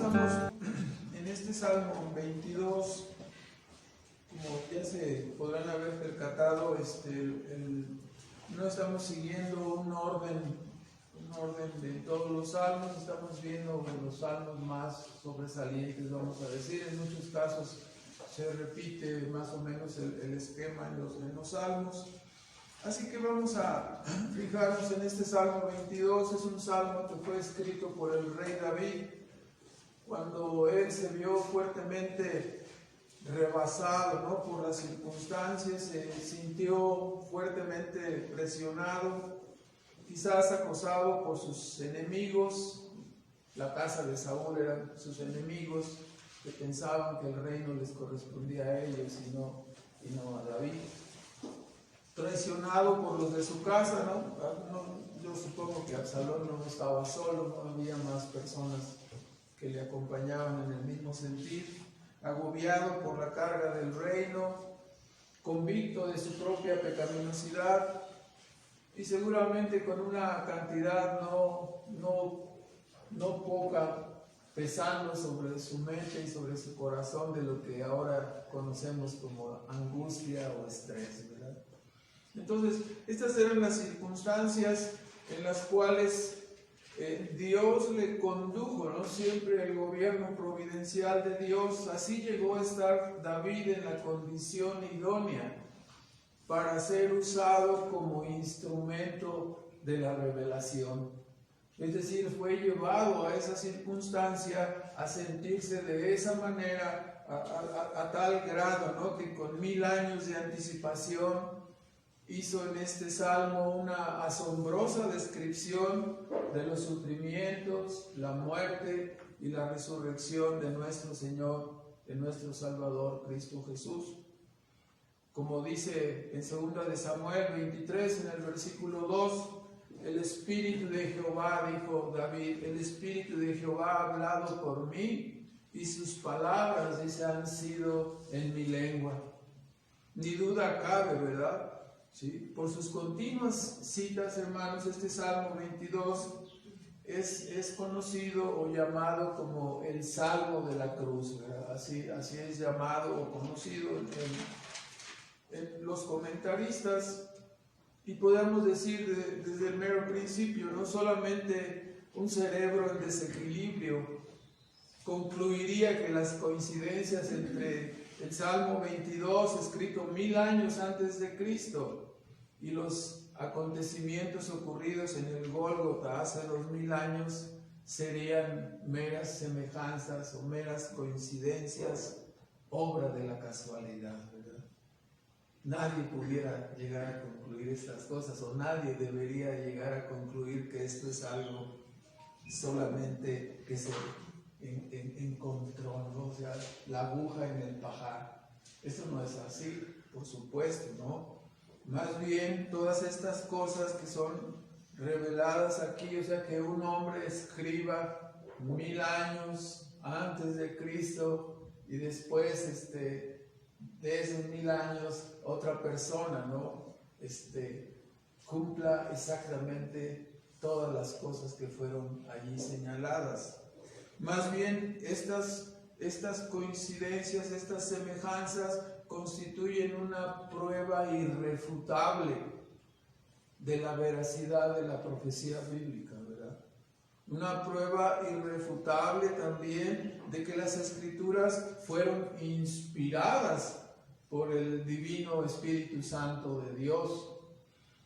estamos en este Salmo 22, como ya se podrán haber percatado, no estamos siguiendo un orden de todos los salmos, estamos viendo los salmos más sobresalientes, vamos a decir. En muchos casos se repite más o menos el esquema en los salmos. Así que vamos a fijarnos en este Salmo 22. Es un salmo que fue escrito por el rey David cuando él se vio fuertemente rebasado, ¿no?, por las circunstancias, se sintió fuertemente presionado, quizás acosado por sus enemigos. La casa de Saúl eran sus enemigos, que pensaban que el reino les correspondía a ellos y no a David. Traicionado por los de su casa, yo supongo que Absalón no estaba solo, no había más personas que le acompañaban en el mismo sentir. Agobiado por la carga del reino, convicto de su propia pecaminosidad y seguramente con una cantidad no poca pesando sobre su mente y sobre su corazón de lo que ahora conocemos como angustia o estrés, ¿verdad? Entonces, estas eran las circunstancias en las cuales Dios le condujo, ¿no? Siempre el gobierno providencial de Dios. Así llegó a estar David en la condición idónea para ser usado como instrumento de la revelación. Es decir, fue llevado a esa circunstancia, a sentirse de esa manera, a tal grado, ¿no?, que con 1000 años de anticipación hizo en este salmo una asombrosa descripción de los sufrimientos, la muerte y la resurrección de nuestro Señor, de nuestro Salvador, Cristo Jesús. Como dice en 2 de Samuel 23, en el versículo 2, el Espíritu de Jehová, dijo David, el Espíritu de Jehová ha hablado por mí y sus palabras, dice, han sido en mi lengua. Ni duda cabe, ¿verdad? ¿Sí? Por sus continuas citas, hermanos, este Salmo 22 es conocido o llamado como el Salmo de la Cruz, ¿verdad? Así es llamado o conocido en los comentaristas, y podemos decir desde el mero principio, no solamente un cerebro en desequilibrio concluiría que las coincidencias entre el Salmo 22, escrito 1000 años antes de Cristo, y los acontecimientos ocurridos en el Gólgota hace 2000 años serían meras semejanzas o meras coincidencias, obra de la casualidad, ¿verdad? Nadie pudiera llegar a concluir estas cosas, o nadie debería llegar a concluir que esto es algo solamente que se encontró, ¿no? O sea, la aguja en el pajar. Esto no es así, por supuesto, ¿no? Más bien, todas estas cosas que son reveladas aquí, o sea, que un hombre escriba 1000 años antes de Cristo y después de esos 1000 años otra persona, ¿no?, cumpla exactamente todas las cosas que fueron allí señaladas. Más bien, estas coincidencias, estas semejanzas constituyen una prueba irrefutable de la veracidad de la profecía bíblica, ¿verdad? Una prueba irrefutable también de que las Escrituras fueron inspiradas por el Divino Espíritu Santo de Dios.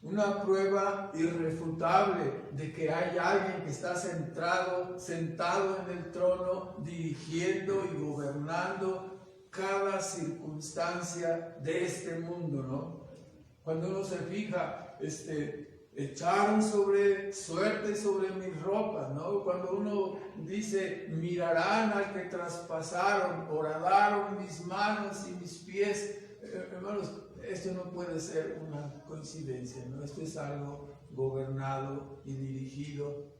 Una prueba irrefutable de que hay alguien que está sentado en el trono, dirigiendo y gobernando cada circunstancia de este mundo, ¿no? Cuando uno se fija, echaron suerte sobre mis ropas, ¿no? Cuando uno dice, mirarán al que traspasaron, horadaron mis manos y mis pies, hermanos, esto no puede ser una coincidencia, ¿no? Esto es algo gobernado y dirigido.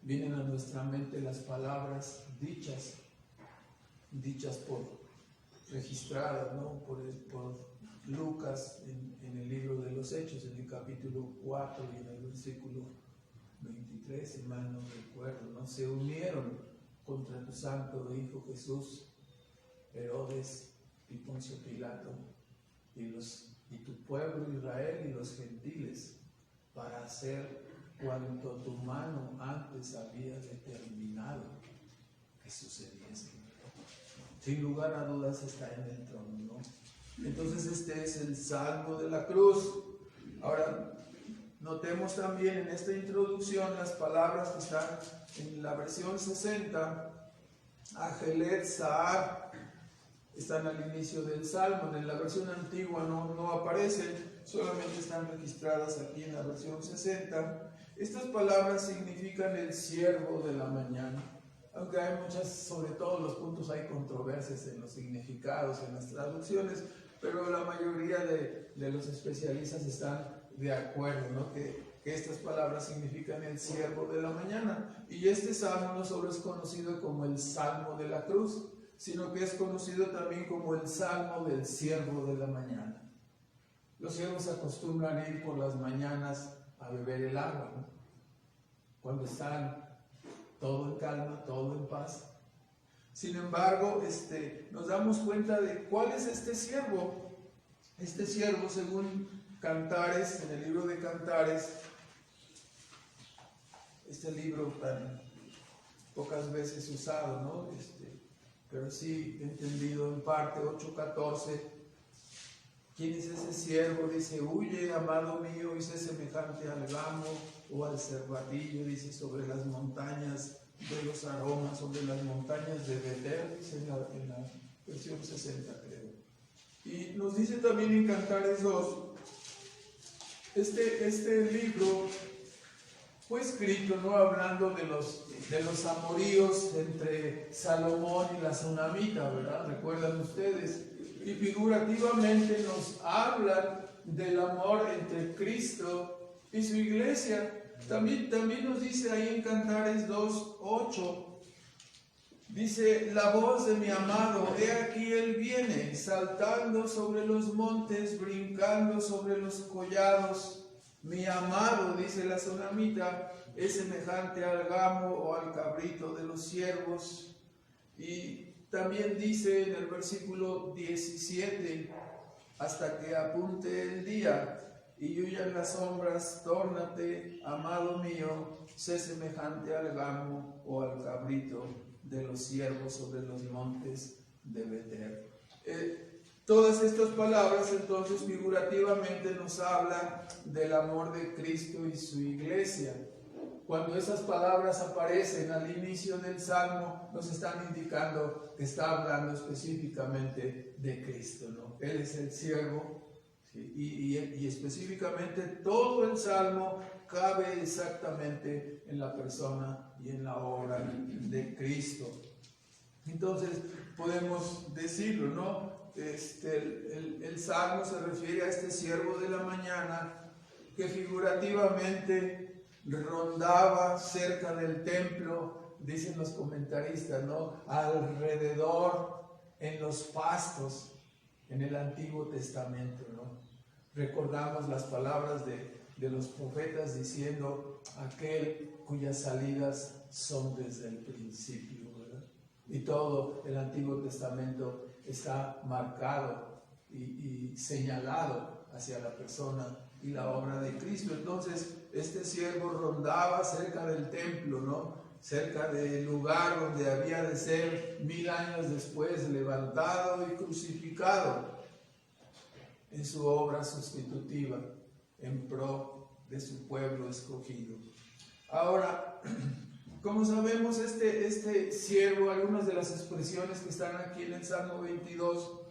Vienen a nuestra mente las palabras dichas registradas, ¿no?, por Lucas en el libro de los Hechos, en el capítulo 4 y en el versículo 23, si mal no recuerdo, ¿no? Se unieron contra tu santo Hijo Jesús, Herodes y Poncio Pilato, y tu pueblo Israel y los gentiles, para hacer cuanto tu mano antes había determinado que sucediese. Sin lugar a dudas está en el trono, ¿no? Entonces este es el Salmo de la cruz. Ahora, notemos también en esta introducción las palabras que están en la versión 60, Ajelet Sahar, están al inicio del Salmo. En la versión antigua no aparecen, solamente están registradas aquí en la versión 60. Estas palabras significan el siervo de la mañana. Aunque hay muchas, sobre todo los puntos, hay controversias en los significados, en las traducciones, pero la mayoría de los especialistas están de acuerdo, ¿no? Que estas palabras significan el siervo de la mañana. Y este salmo no solo es conocido como el Salmo de la cruz, sino que es conocido también como el Salmo del siervo de la mañana. Los siervos acostumbran a ir por las mañanas a beber el agua, ¿no? Cuando están todo en calma, todo en paz. Sin embargo, nos damos cuenta de cuál es este siervo. Este siervo, según Cantares, en el libro de Cantares, este libro tan pocas veces usado, ¿no? Pero sí entendido en parte, 8:14. ¿Quién es ese siervo? Dice, huye, amado mío, y sé semejante al gamo o al cervatillo, dice, sobre las montañas de los aromas, sobre las montañas de Betel, dice en la versión 60, creo. Y nos dice también en Cantares 2, este libro fue escrito, ¿no?, hablando de los amoríos entre Salomón y la Sunamita, ¿verdad? ¿Recuerdan ustedes? Y figurativamente nos hablan del amor entre Cristo y su iglesia. También nos dice ahí en Cantares 2:8, dice, la voz de mi amado, he aquí él viene, saltando sobre los montes, brincando sobre los collados. Mi amado, dice la Sunamita, es semejante al gamo o al cabrito de los siervos. Y también dice en el versículo 17, hasta que apunte el día y huyan las sombras, tórnate, amado mío, sé semejante al gamo o al cabrito de los siervos sobre los montes de Betel. Todas estas palabras entonces figurativamente nos hablan del amor de Cristo y su iglesia. Cuando esas palabras aparecen al inicio del Salmo, nos están indicando que está hablando específicamente de Cristo, ¿no? Él es el siervo, ¿sí? Y específicamente todo el Salmo cabe exactamente en la persona y en la obra de Cristo. Entonces podemos decirlo, ¿no? El Salmo se refiere a este siervo de la mañana que figurativamente rondaba cerca del templo, dicen los comentaristas, ¿no?, alrededor en los pastos en el Antiguo Testamento, ¿no? Recordamos las palabras de los profetas diciendo, aquel cuyas salidas son desde el principio, ¿verdad? Y todo el Antiguo Testamento está marcado y señalado hacia la persona y la obra de Cristo. Entonces este siervo rondaba cerca del templo, ¿no?, cerca del lugar donde había de ser 1000 años después levantado y crucificado en su obra sustitutiva en pro de su pueblo escogido. Ahora, como sabemos, este siervo, algunas de las expresiones que están aquí en el Salmo 22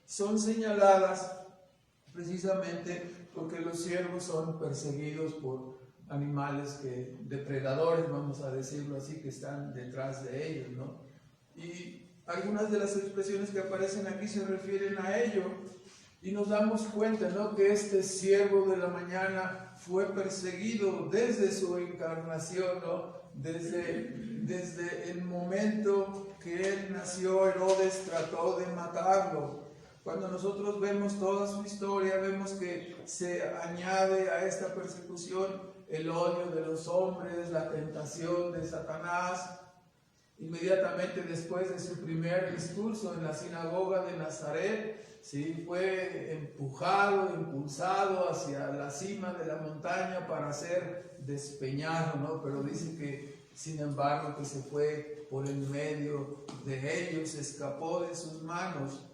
son señaladas precisamente porque los siervos son perseguidos por animales depredadores, vamos a decirlo así, que están detrás de ellos, ¿no? Y algunas de las expresiones que aparecen aquí se refieren a ello, y nos damos cuenta, ¿no?, que este siervo de la mañana fue perseguido desde su encarnación, ¿no? Desde el momento que él nació, Herodes trató de matarlo. Cuando nosotros vemos toda su historia, vemos que se añade a esta persecución el odio de los hombres, la tentación de Satanás. inmediatamente después de su primer discurso en la sinagoga de Nazaret, ¿sí? Fue empujado, impulsado hacia la cima de la montaña para ser despeñado, ¿no? Pero dice que, sin embargo, que se fue por el medio de ellos, escapó de sus manos.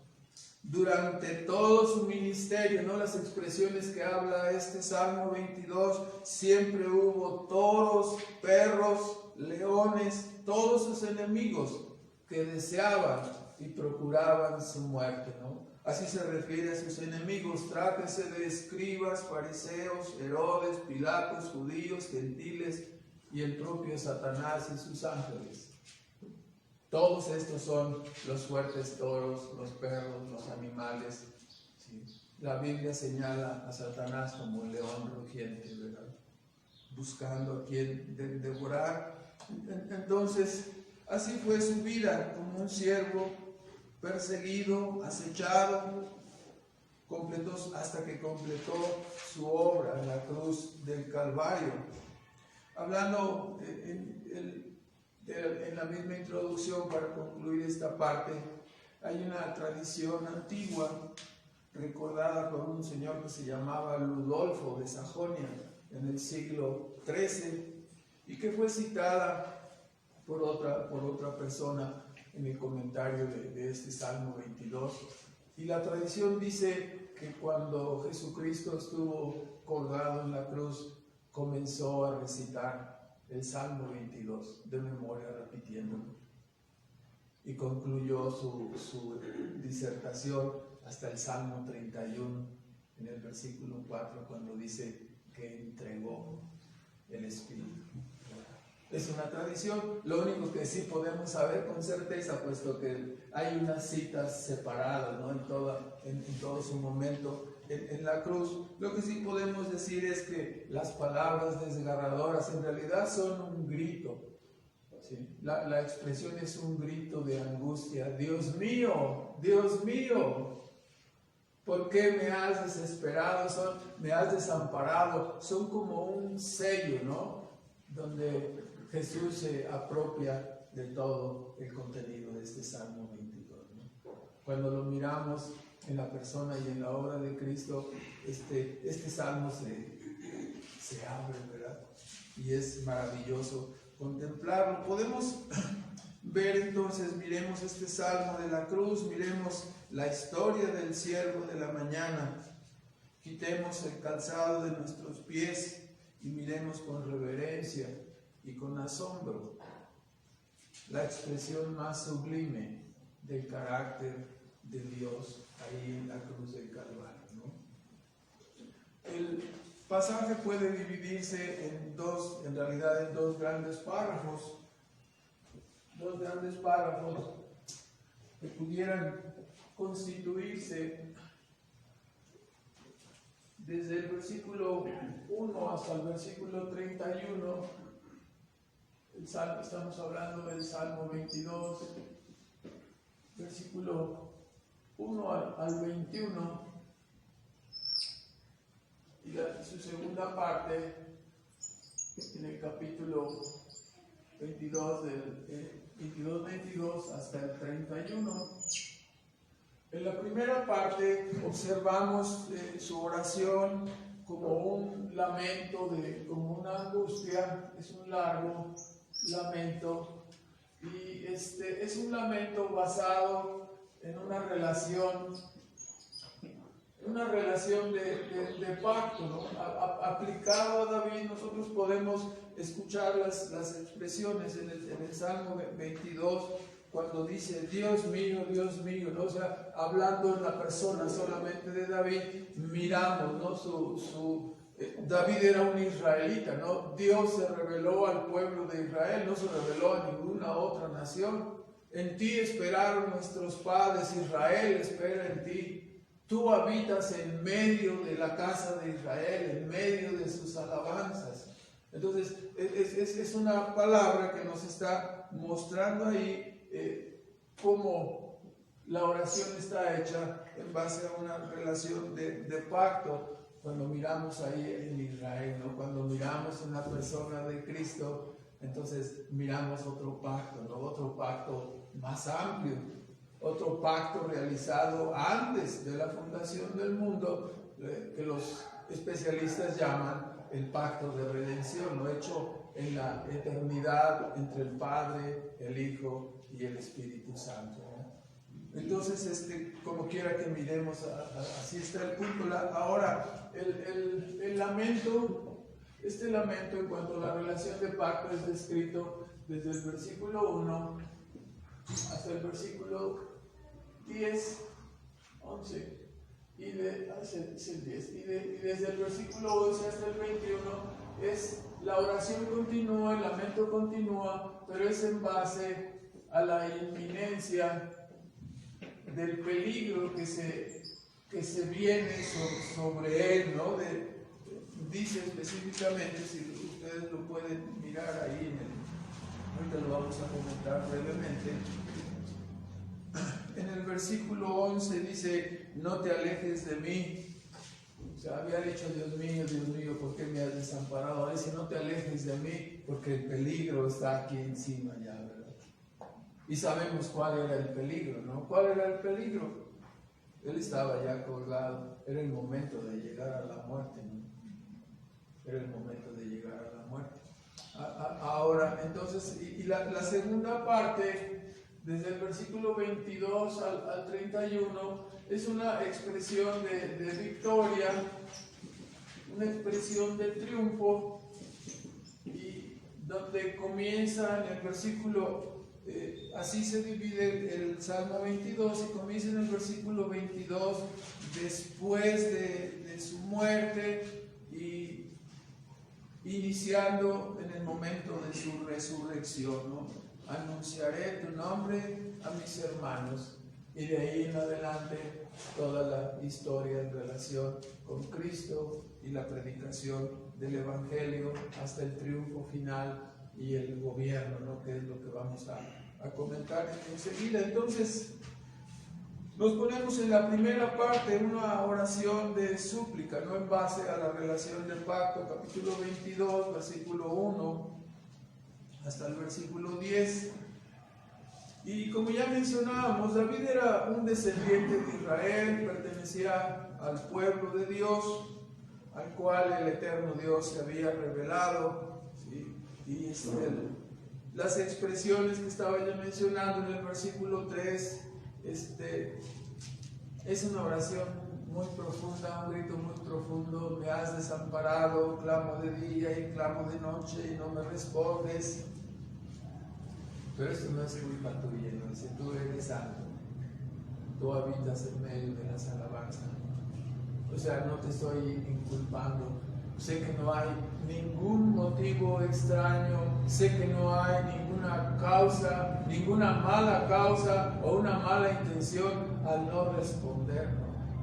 Durante todo su ministerio, ¿no? Las expresiones que habla este Salmo 22, siempre hubo toros, perros, leones, todos sus enemigos que deseaban y procuraban su muerte, ¿no? Así se refiere a sus enemigos, trátese de escribas, fariseos, Herodes, Pilatos, judíos, gentiles y el propio Satanás y sus ángeles. Todos estos son los fuertes toros, los perros, los animales. ¿Sí? La Biblia señala a Satanás como el león rugiente, ¿verdad? Buscando a quien devorar. Entonces, así fue su vida como un siervo perseguido, acechado, hasta que completó su obra en la cruz del Calvario. Hablando en la misma introducción, para concluir esta parte, hay una tradición antigua recordada por un señor que se llamaba Ludolfo de Sajonia en el siglo XIII y que fue citada por otra persona en el comentario de este Salmo 22. Y la tradición dice que cuando Jesucristo estuvo colgado en la cruz, comenzó a recitar el Salmo 22 de memoria, repitiéndolo, y concluyó su disertación hasta el Salmo 31 en el versículo 4, cuando dice que entregó el Espíritu. Es una tradición, lo único que sí podemos saber con certeza, puesto que hay unas citas separadas, ¿no? en todo su momento en la cruz. Lo que sí podemos decir es que las palabras desgarradoras en realidad son un grito, ¿sí? La expresión es un grito de angustia. Dios mío, ¿por qué me has desesperado? Me has desamparado. Son como un sello, ¿no? Donde Jesús se apropia de todo el contenido de este Salmo 22, ¿no? Cuando lo miramos en la persona y en la obra de Cristo, este Salmo se abre, ¿verdad? Y es maravilloso contemplarlo. Podemos ver entonces, miremos este Salmo de la cruz, miremos la historia del siervo de la mañana, quitemos el calzado de nuestros pies y miremos con reverencia y con asombro la expresión más sublime del carácter de Dios ahí en la cruz del Calvario, ¿no? El pasaje puede dividirse en dos grandes párrafos, que pudieran constituirse desde el versículo 1 hasta el versículo 31. Estamos hablando del Salmo 22, versículo 1 al 21, y su segunda parte en el capítulo 22 hasta el 31. En la primera parte observamos su oración como un lamento, como una angustia. Es un largo lamento, y es un lamento basado en una relación de pacto, ¿no? Aplicado a David, nosotros podemos escuchar las expresiones en el Salmo 22, cuando dice Dios mío, ¿no? O sea, hablando en la persona solamente de David, miramos, ¿no? David era un israelita, ¿no? Dios se reveló al pueblo de Israel, no se reveló a ninguna otra nación. En ti esperaron nuestros padres, Israel espera en ti. Tú habitas en medio de la casa de Israel, en medio de sus alabanzas. Entonces, es una palabra que nos está mostrando ahí cómo la oración está hecha en base a una relación de pacto. Cuando miramos ahí en Israel, ¿no? Cuando miramos en la persona de Cristo, Entonces miramos otro pacto, ¿no? Otro pacto más amplio, otro pacto realizado antes de la fundación del mundo, que los especialistas llaman el pacto de redención, lo hecho en la eternidad entre el Padre, el Hijo y el Espíritu Santo, ¿no? Entonces, como quiera que miremos, así está el punto. Ahora, el lamento, este lamento en cuanto a la relación de pacto es descrito desde el versículo 1 hasta el versículo 10, 11. Y desde el versículo 11 hasta el 21 es la oración continúa, el lamento continúa, pero es en base a la inminencia del peligro que se viene sobre él, ¿no? Dice específicamente, si ustedes lo pueden mirar ahí, ahorita lo vamos a comentar brevemente. En el versículo 11 dice, no te alejes de mí. O sea, había dicho, Dios mío, ¿por qué me has desamparado? Ahora dice, no te alejes de mí, porque el peligro está aquí encima ya, ¿verdad? Y sabemos cuál era el peligro, ¿no? ¿Cuál era el peligro? Él estaba ya colgado, era el momento de llegar a la muerte, ¿no? Era el momento de llegar a la muerte. Ahora, entonces, y la segunda parte, desde el versículo 22 al 31, es una expresión de victoria, una expresión de triunfo, y donde comienza en el versículo, así se divide el Salmo 22, y comienza en el versículo 22, después de su muerte, y iniciando en el momento de su resurrección, ¿no? Anunciaré tu nombre a mis hermanos, y de ahí en adelante toda la historia en relación con Cristo y la predicación del Evangelio hasta el triunfo final y el gobierno, ¿no? Que es lo que vamos a comentar enseguida. Entonces nos ponemos en la primera parte, una oración de súplica, no en base a la relación del pacto, capítulo 22, versículo 1 hasta el versículo 10. Y como ya mencionábamos, David era un descendiente de Israel, pertenecía al pueblo de Dios, al cual el eterno Dios se había revelado, ¿sí? Y las expresiones que estaba ya mencionando en el versículo 3, es una oración muy profunda, un grito muy profundo: me has desamparado, clamo de día y clamo de noche y no me respondes. Pero esto no es culpa tuya, no dice, tú eres santo, tú habitas en medio de las alabanzas. O sea, no te estoy inculpando. Sé que no hay ningún motivo extraño, sé que no hay ninguna causa, ninguna mala causa o una mala intención al no responder.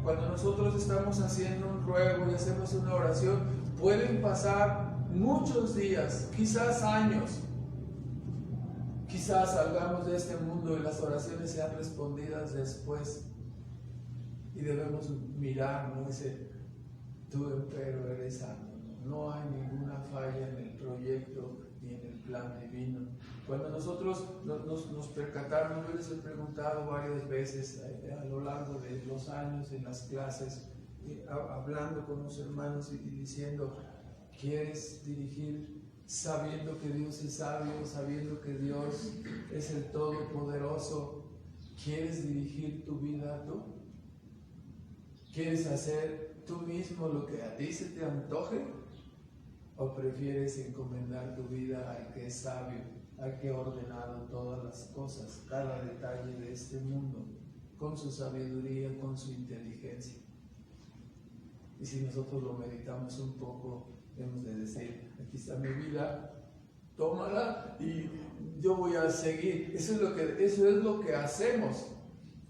Cuando nosotros estamos haciendo un ruego y hacemos una oración, pueden pasar muchos días, quizás años. Quizás salgamos de este mundo y las oraciones sean respondidas después. Y debemos mirar, ¿no? Dice, tú empero eres santo. No hay ninguna falla en el proyecto ni en el plan divino. Cuando nosotros nos percatamos, yo les he preguntado varias veces a lo largo de los años en las clases, hablando con los hermanos y diciendo, ¿quieres dirigir sabiendo que Dios es sabio, sabiendo que Dios es el Todopoderoso? ¿Quieres dirigir tu vida tú? ¿Quieres hacer tú mismo lo que a ti se te antoje? ¿O prefieres encomendar tu vida al que es sabio, al que ha ordenado todas las cosas, cada detalle de este mundo, con su sabiduría, con su inteligencia? Y si nosotros lo meditamos un poco, hemos de decir, aquí está mi vida, tómala y yo voy a seguir. Eso es lo que hacemos.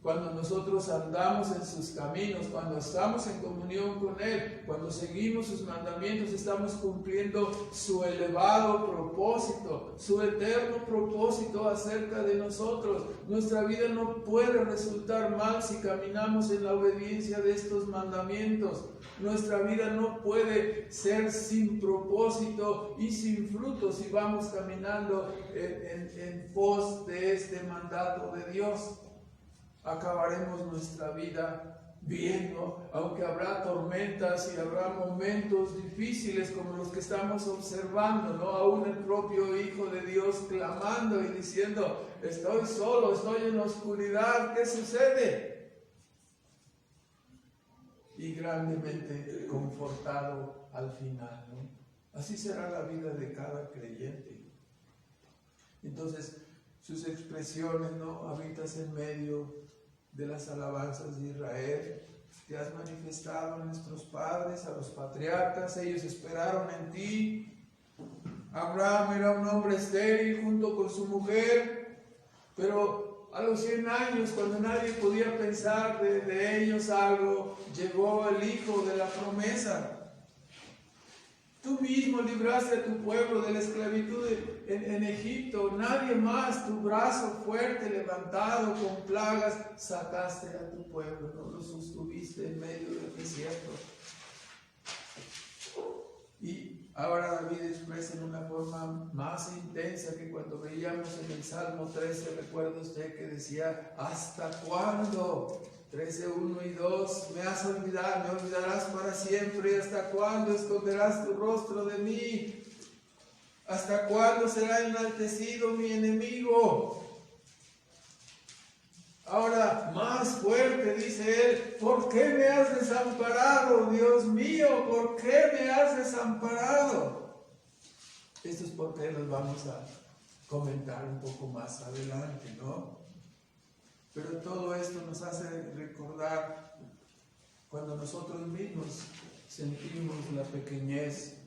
Cuando nosotros andamos en sus caminos, cuando estamos en comunión con Él, cuando seguimos sus mandamientos, estamos cumpliendo su elevado propósito, su eterno propósito acerca de nosotros. Nuestra vida no puede resultar mal si caminamos en la obediencia de estos mandamientos. Nuestra vida no puede ser sin propósito y sin fruto si vamos caminando en pos de este mandato de Dios. Acabaremos nuestra vida bien, ¿no? Aunque habrá tormentas y habrá momentos difíciles como los que estamos observando, ¿no? Aún el propio Hijo de Dios clamando y diciendo: estoy solo, estoy en la oscuridad, ¿qué sucede? Y grandemente confortado al final, ¿no? Así será la vida de cada creyente. Entonces, sus expresiones, ¿no? Habitas en medio de las alabanzas de Israel, te has manifestado a nuestros padres, a los patriarcas, ellos esperaron en ti. Abraham era un hombre estéril junto con su mujer, pero a los 100 años, cuando nadie podía pensar de ellos algo, llegó el hijo de la promesa. Tú mismo libraste a tu pueblo de la esclavitud en Egipto. Nadie más, tu brazo fuerte levantado con plagas, sacaste a tu pueblo, no lo sostuviste en medio del desierto. Y ahora David expresa en una forma más intensa que cuando veíamos en el Salmo 13, recuerda usted que decía: ¿hasta cuándo? 13, 1 y 2, me olvidarás para siempre. ¿Hasta cuándo esconderás tu rostro de mí? ¿Hasta cuándo será enaltecido mi enemigo? Ahora, más fuerte dice él: ¿por qué me has desamparado, Dios mío? ¿Por qué me has desamparado? Estos por qué los vamos a comentar un poco más adelante, ¿no? Pero todo esto nos hace recordar cuando nosotros mismos sentimos la pequeñez,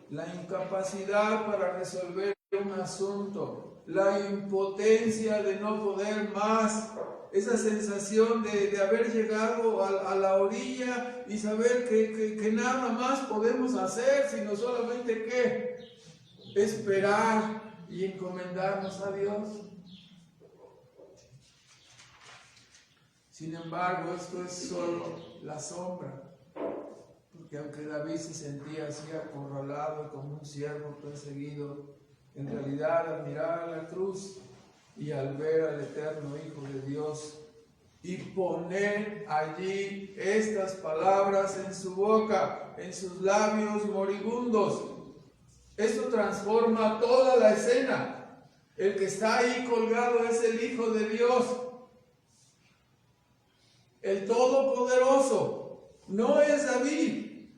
la incapacidad para resolver un asunto, la impotencia de no poder más, esa sensación de haber llegado a la orilla y saber que nada más podemos hacer, sino solamente ¿qué? Esperar y encomendarnos a Dios. Sin embargo, esto es solo la sombra, porque aunque David se sentía así acorralado como un siervo perseguido, en realidad al mirar a la cruz y al ver al eterno Hijo de Dios y poner allí estas palabras en su boca, en sus labios moribundos, esto transforma toda la escena. El que está ahí colgado es el Hijo de Dios, el Todopoderoso. No es David,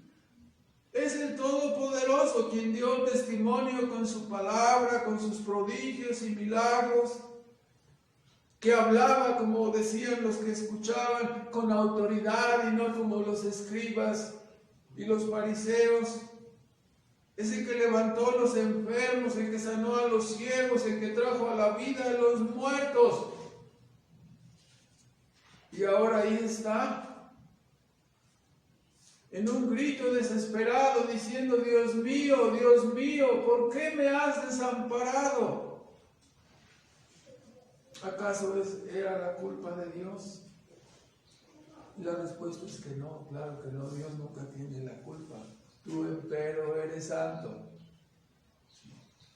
es el Todopoderoso quien dio testimonio con su palabra, con sus prodigios y milagros, que hablaba, como decían los que escuchaban, con autoridad y no como los escribas y los fariseos. Es el que levantó a los enfermos, el que sanó a los ciegos, el que trajo a la vida a los muertos. Y ahora ahí está, en un grito desesperado, diciendo: Dios mío, ¿por qué me has desamparado? ¿Acaso era la culpa de Dios? Y la respuesta es que no, claro que no, Dios nunca tiene la culpa. Tú, empero, eres santo.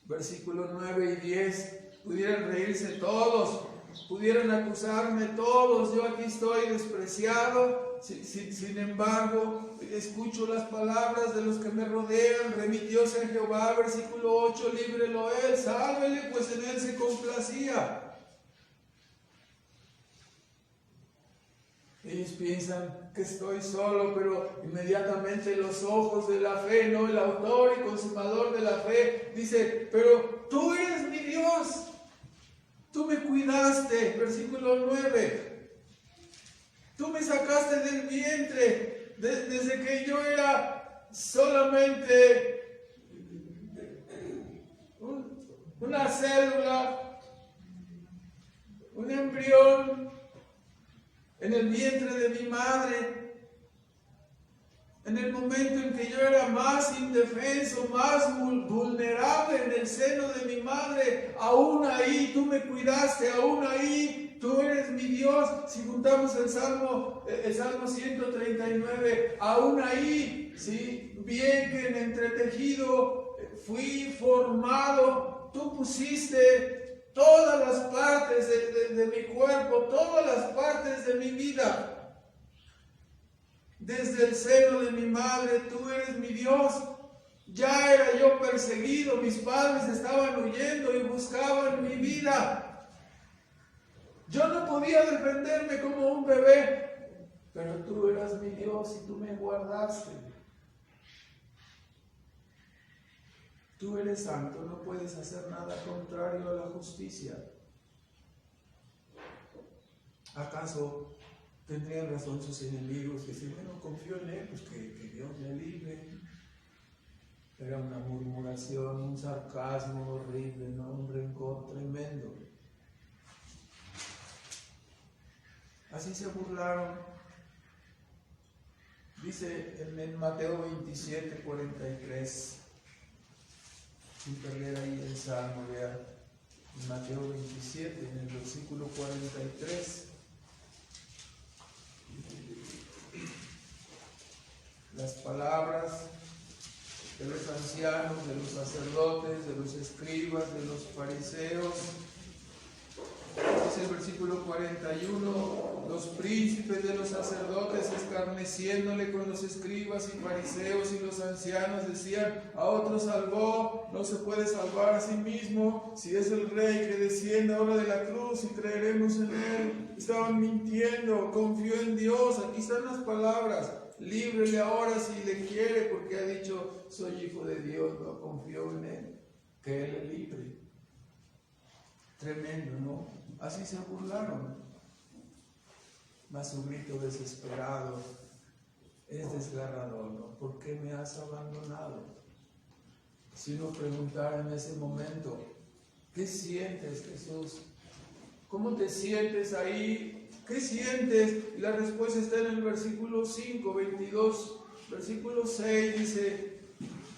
Versículos 9 y 10, pudieran reírse todos, pudieran acusarme todos, yo aquí estoy despreciado. Sin embargo, escucho las palabras de los que me rodean. Remitióse a Jehová, versículo 8, líbrelo él, sálvele, pues en él se complacía. Ellos piensan que estoy solo, pero inmediatamente los ojos de la fe, ¿no? El autor y consumador de la fe dice: pero tú eres mi Dios, tú me cuidaste, versículo 9, tú me sacaste del vientre, desde que yo era solamente una célula, un embrión. en el vientre de mi madre, en el momento en que yo era más indefenso, más vulnerable en el seno de mi madre, aún ahí tú me cuidaste, aún ahí tú eres mi Dios. Si juntamos el Salmo 139, aún ahí, ¿sí? Bien que en entretejido fui formado, tú pusiste todas las partes de mi cuerpo, todas las partes de mi vida. Desde el seno de mi madre, tú eres mi Dios. Ya era yo perseguido, mis padres estaban huyendo y buscaban mi vida. Yo no podía defenderme como un bebé, pero tú eras mi Dios y tú me guardaste. Tú eres santo, no puedes hacer nada contrario a la justicia. ¿Acaso tendrían razón sus enemigos que si bueno, confío en él, pues que Dios le libre? Era una murmuración, un sarcasmo horrible, ¿no? Un rencor tremendo. Así se burlaron. Dice en Mateo 27, 43. Sin perder ahí el Salmo, vea, en Mateo 27, en el versículo 43. Las palabras de los ancianos, de los sacerdotes, de los escribas, de los fariseos. Dice el versículo 41, los príncipes de los sacerdotes escarneciéndole con los escribas y fariseos y los ancianos decían, a otro salvó, no se puede salvar a sí mismo, si es el rey que desciende ahora de la cruz y creeremos en él. Estaban mintiendo, confió en Dios, aquí están las palabras, líbrele ahora si le quiere, porque ha dicho, soy hijo de Dios, no confío en él, que él le libre. Tremendo, ¿no? Así se burlaron. Mas su grito desesperado es desgarrador, ¿no? ¿Por qué me has abandonado? Si uno preguntara en ese momento, ¿qué sientes, Jesús? ¿Cómo te sientes ahí? ¿Qué sientes? Y la respuesta está en el versículo 5, 22, versículo 6, dice,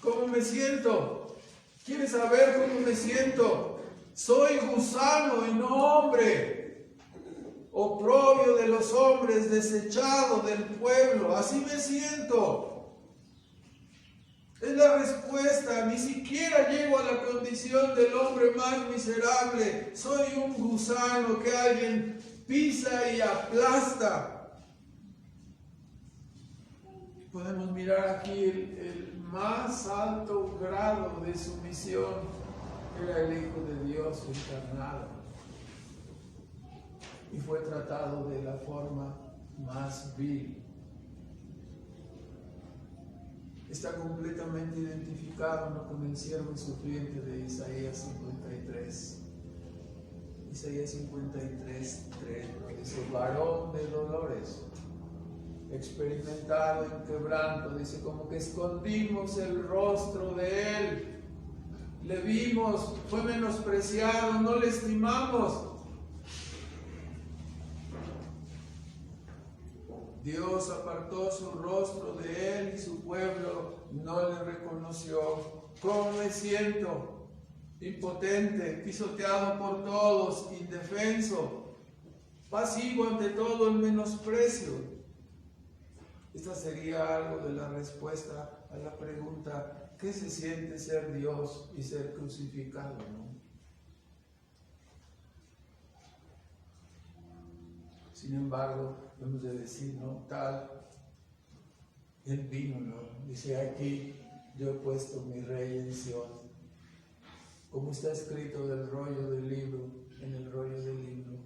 ¿cómo me siento? ¿Quieres saber cómo me siento? Soy gusano y no hombre, oprobio de los hombres, desechado del pueblo, así me siento. Es la respuesta, ni siquiera llego a la condición del hombre más miserable, soy un gusano que alguien pisa y aplasta. Podemos mirar aquí el más alto grado de sumisión. Era el Hijo de Dios encarnado y fue tratado de la forma más vil. Está completamente identificado, ¿no?, con el siervo sufriente de Isaías 53. Isaías 53, 3, ¿no? Dice, varón de dolores, experimentado en quebranto, dice, como que escondimos el rostro de él. Le vimos, fue menospreciado, no le estimamos. Dios apartó su rostro de él y su pueblo no le reconoció. ¿Cómo me siento? Impotente, pisoteado por todos, indefenso, pasivo ante todo el menosprecio. Esta sería algo de la respuesta a la pregunta, ¿qué se siente ser Dios y ser crucificado, ¿no? Sin embargo, hemos de decir, ¿no? Tal, él vino, ¿no? Dice, aquí yo he puesto mi rey en Sion. Como está escrito del rollo del libro, en el rollo del libro,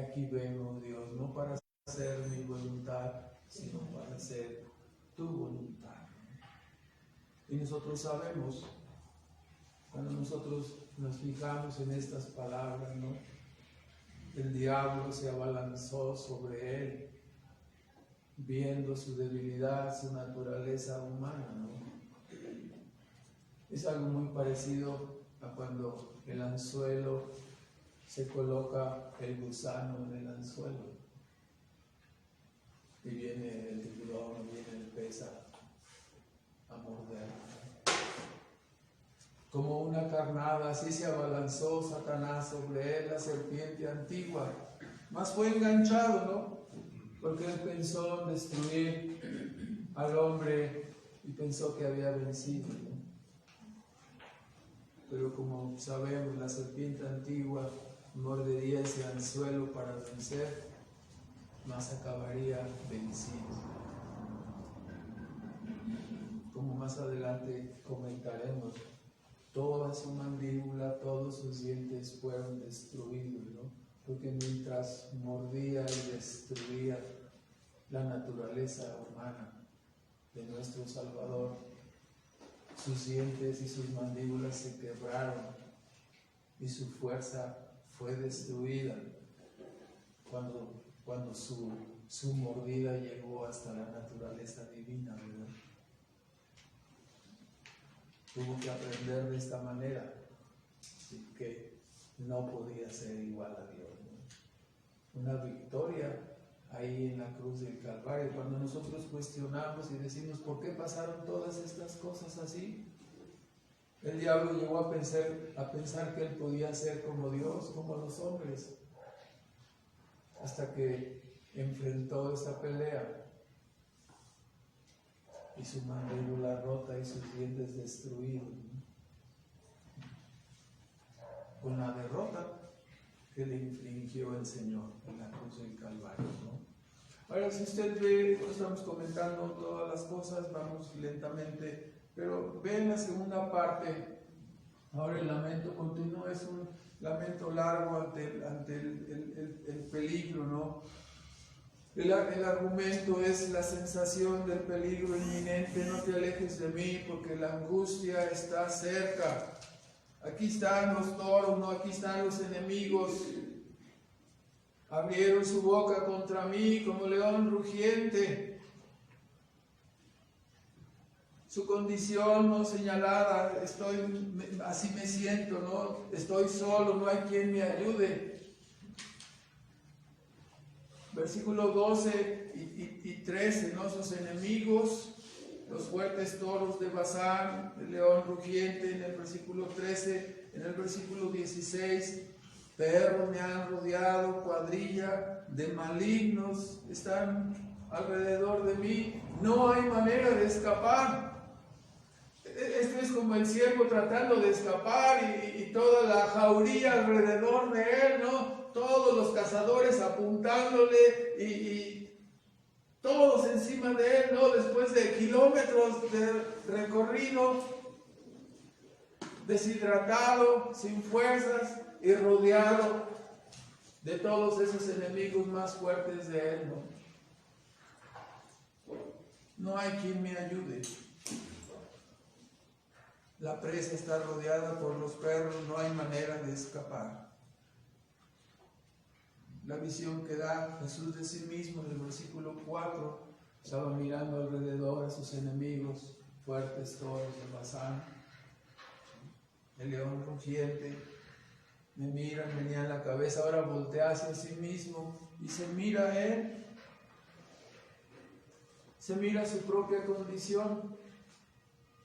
aquí vengo, Dios, no para hacer mi voluntad, sino para hacer tu voluntad. Y nosotros sabemos, cuando nosotros nos fijamos en estas palabras, ¿no?, el diablo se abalanzó sobre él, viendo su debilidad, su naturaleza humana, ¿no? Es algo muy parecido a cuando el anzuelo se coloca el gusano en el anzuelo. y viene el tiburón, viene el pez a morder. Como una carnada, así se abalanzó Satanás sobre él, la serpiente antigua. Mas fue enganchado, ¿no? Porque él pensó en destruir al hombre y pensó que había vencido, ¿no? Pero como sabemos, la serpiente antigua mordería ese anzuelo para vencer, mas acabaría vencido. Como más adelante comentaremos, toda su mandíbula, todos sus dientes fueron destruidos, ¿no? Porque mientras mordía y destruía la naturaleza humana de nuestro Salvador, sus dientes y sus mandíbulas se quebraron y su fuerza fue destruida cuando su mordida llegó hasta la naturaleza divina, ¿verdad? Tuvo que aprender de esta manera, que no podía ser igual a Dios, ¿no? Una victoria ahí en la cruz del Calvario. Cuando nosotros cuestionamos y decimos, ¿por qué pasaron todas estas cosas así? El diablo llegó a pensar que él podía ser como Dios, como los hombres, hasta que enfrentó esta pelea y su mandíbula rota y sus dientes destruidos, ¿no? Con la derrota que le infligió el Señor en la cruz del Calvario, ¿no? Ahora, si usted ve, estamos comentando todas las cosas, vamos lentamente, pero ve en la segunda parte. Ahora el lamento continuo, es un lamento largo ante el peligro, ¿no? El argumento es la sensación del peligro inminente. No te alejes de mí porque la angustia está cerca. Aquí están los toros, ¿no? Aquí están los enemigos. Abrieron su boca contra mí como león rugiente. Su condición no señalada, así me siento, ¿no? Estoy solo, no hay quien me ayude. Versículo 12 y 13, ¿no? Sus enemigos, los fuertes toros de Basán, el león rugiente en el versículo 13, en el versículo 16, perros me han rodeado, cuadrilla de malignos están alrededor de mí, no hay manera de escapar. Esto es como el ciervo tratando de escapar y toda la jauría alrededor de él, ¿no? Todos los cazadores apuntándole y todos encima de él, ¿no? Después de kilómetros de recorrido, deshidratado, sin fuerzas y rodeado de todos esos enemigos más fuertes de él, ¿no? No hay quien me ayude. La presa está rodeada por los perros, no hay manera de escapar. La visión que da Jesús de sí mismo en el versículo 4, estaba mirando alrededor a sus enemigos, fuertes toros de Basán, el león rugiente, me miran, menean la cabeza, ahora voltea hacia sí mismo y se mira a él, se mira su propia condición.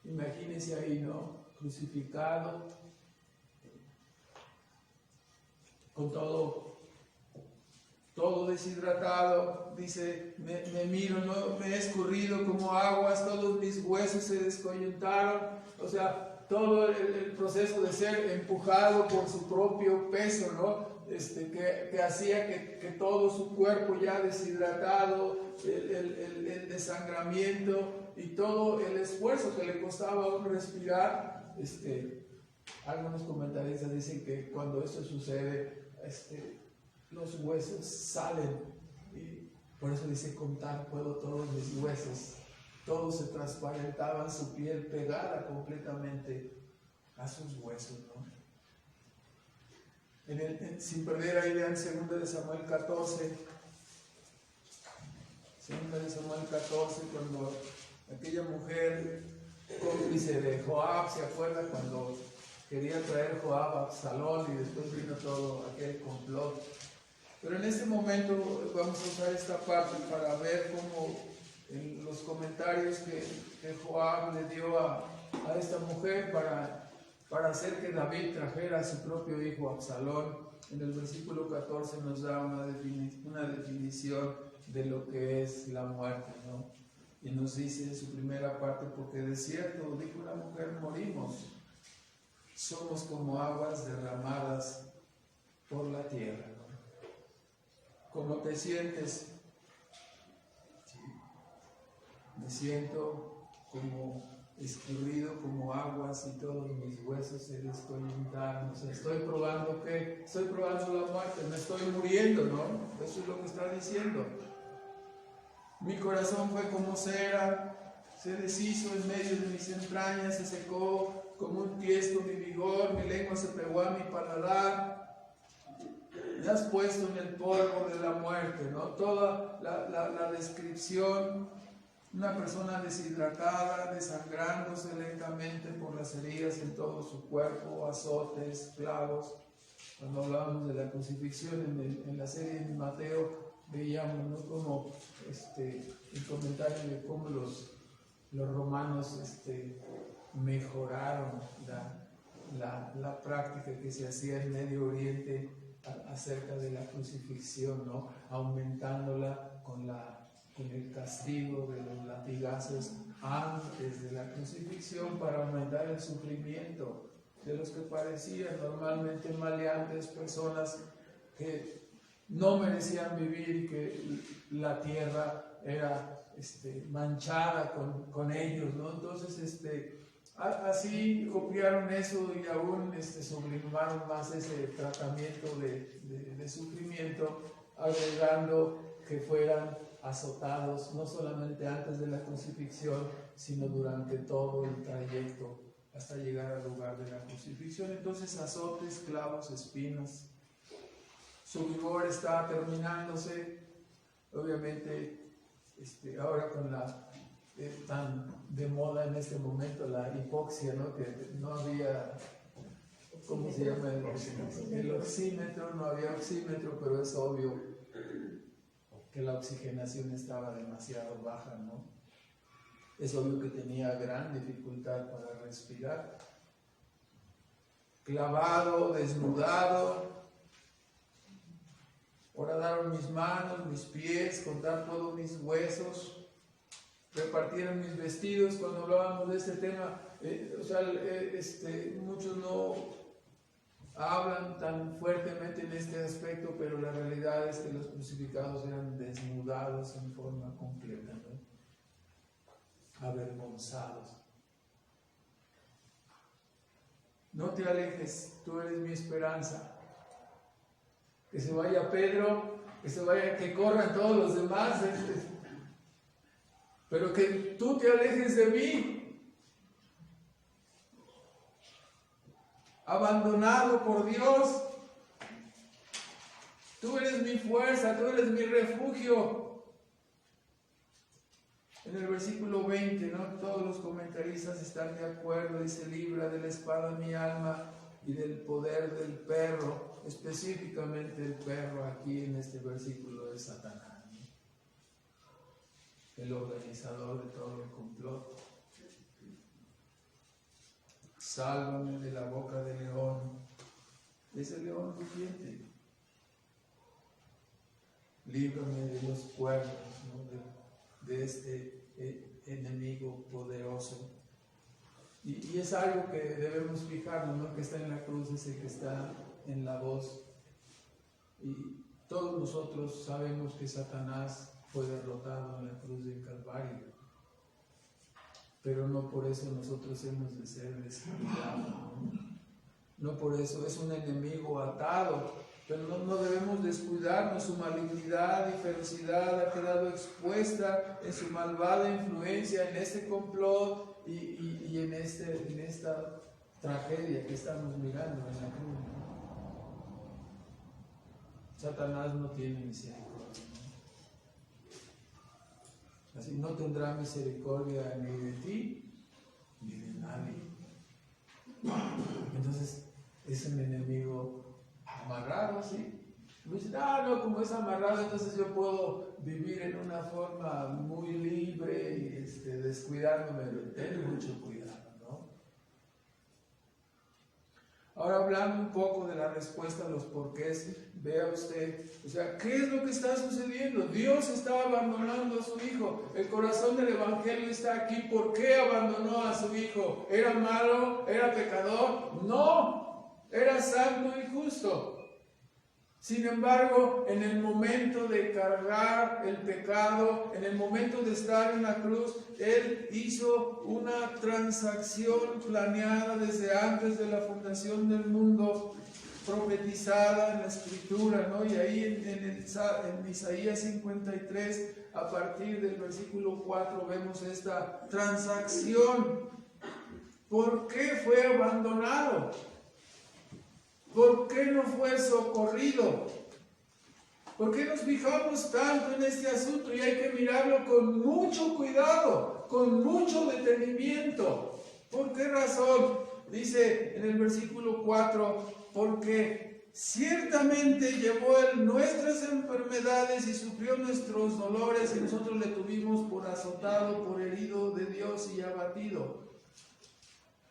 Imagínense ahí, ¿no? Crucificado, con todo deshidratado, dice, me miro, ¿no? Me he escurrido como aguas, todos mis huesos se descoyuntaron, o sea, todo el proceso de ser empujado por su propio peso, ¿no? Que hacía que todo su cuerpo ya deshidratado, el desangramiento y todo el esfuerzo que le costaba aún respirar. Algunos comentaristas dicen que cuando esto sucede, los huesos salen, y por eso dice, contar puedo todos mis huesos. Todos se transparentaban, su piel pegada completamente a sus huesos, ¿no? Sin perder ahí, vean 2 de Samuel 14. 2 de Samuel 14, cuando aquella mujer cómplice de Joab, ¿se acuerda? Cuando quería traer Joab a Absalón y después vino todo aquel complot. Pero en este momento vamos a usar esta parte para ver cómo en los comentarios que Joab le dio a esta mujer para hacer que David trajera a su propio hijo Absalón. En el versículo 14 nos da una definición de lo que es la muerte, ¿no? Y nos dice en su primera parte, porque de cierto, dijo la mujer, morimos, somos como aguas derramadas por la tierra, ¿no? ¿Cómo te sientes? Sí. Me siento como escurrido como aguas y todos mis huesos se descoyuntaron. O sea, estoy probando la muerte, me estoy muriendo, ¿no? Eso es lo que está diciendo. Mi corazón fue como cera, se deshizo en medio de mis entrañas, se secó como un tiesto mi vigor, mi lengua se pegó a mi paladar. Me has puesto en el polvo de la muerte, ¿no? Toda la descripción. Una persona deshidratada, desangrándose lentamente por las heridas en todo su cuerpo, azotes, clavos. Cuando hablábamos de la crucifixión en la serie de Mateo, veíamos, ¿no?, como el comentario de cómo los romanos mejoraron la práctica que se hacía en Medio Oriente acerca de la crucifixión, ¿no?, aumentándola con el castigo de los latigazos antes de la crucifixión para aumentar el sufrimiento de los que parecían normalmente maleantes, personas que no merecían vivir y que la tierra era manchada con ellos, ¿no? Entonces, así copiaron eso y aún sublimaron más ese tratamiento de sufrimiento, agregando que fueran azotados no solamente antes de la crucifixión, sino durante todo el trayecto hasta llegar al lugar de la crucifixión. Entonces, azotes, clavos, espinas. Su vigor está terminándose. Obviamente, ahora con la tan de moda en este momento la hipoxia, ¿no?, que no había, ¿cómo se llama? El oxímetro, no había oxímetro, pero es obvio que la oxigenación estaba demasiado baja, ¿no? Es obvio que tenía gran dificultad para respirar. Clavado, desnudado. Horadaron mis manos, mis pies, contar todos mis huesos. Repartieron mis vestidos. Cuando hablábamos de este tema, muchos no hablan tan fuertemente en este aspecto, pero la realidad es que los crucificados eran desnudados en forma completa, ¿no?, avergonzados. No te alejes, tú eres mi esperanza. Que se vaya Pedro, que corran todos los demás, pero que tú te alejes de mí. Abandonado por Dios, tú eres mi fuerza, tú eres mi refugio. En el versículo 20, ¿no?, todos los comentaristas están de acuerdo, dice: libra de la espada mi alma y del poder del perro. Específicamente el perro aquí en este versículo es Satanás, ¿no?, el organizador de todo el complot. Sálvame de la boca del león, de ese león rugiente. Líbrame de los cuernos, ¿no?, de este enemigo poderoso. Y es algo que debemos fijarnos, ¿no?, que está en la cruz, ese que está en la voz. Y todos nosotros sabemos que Satanás fue derrotado en la cruz del Calvario. Pero no por eso nosotros hemos de ser descuidados, ¿no? No por eso, es un enemigo atado, pero no debemos descuidarnos. Su malignidad y ferocidad ha quedado expuesta en su malvada influencia, en este complot y en esta tragedia que estamos mirando en la cruz, ¿no? Satanás no tiene misericordia, ¿no? Así no tendrá misericordia ni de ti ni de nadie. Entonces es un enemigo amarrado, ¿sí? Me dicen, no, como es amarrado, entonces yo puedo vivir en una forma muy libre y descuidándome. Ten mucho cuidado, ¿no? Ahora, hablando un poco de la respuesta a los porqués, vea usted, o sea, ¿qué es lo que está sucediendo? Dios está abandonando a su Hijo. El corazón del Evangelio está aquí. ¿Por qué abandonó a su Hijo? ¿Era malo? ¿Era pecador? No, era santo y justo. Sin embargo, en el momento de cargar el pecado, en el momento de estar en la cruz, Él hizo una transacción planeada desde antes de la fundación del mundo, profetizada en la Escritura, ¿no? Y ahí en Isaías 53, a partir del versículo 4, vemos esta transacción. ¿Por qué fue abandonado? ¿Por qué no fue socorrido? ¿Por qué nos fijamos tanto en este asunto? Y hay que mirarlo con mucho cuidado, con mucho detenimiento. ¿Por qué razón? Dice en el versículo 4, porque ciertamente llevó Él nuestras enfermedades y sufrió nuestros dolores, y nosotros le tuvimos por azotado, por herido de Dios y abatido.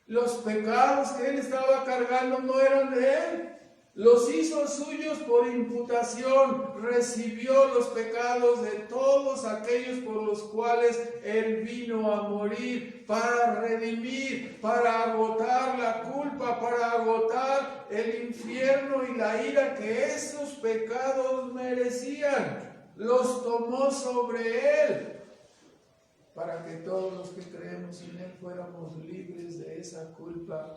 Los pecados que Él estaba cargando no eran de Él. Los hizo suyos por imputación. Recibió los pecados de todos aquellos por los cuales Él vino a morir, para redimir, para agotar la culpa, para agotar el infierno y la ira que esos pecados merecían. Los tomó sobre Él, para que todos los que creemos en Él fuéramos libres de esa culpa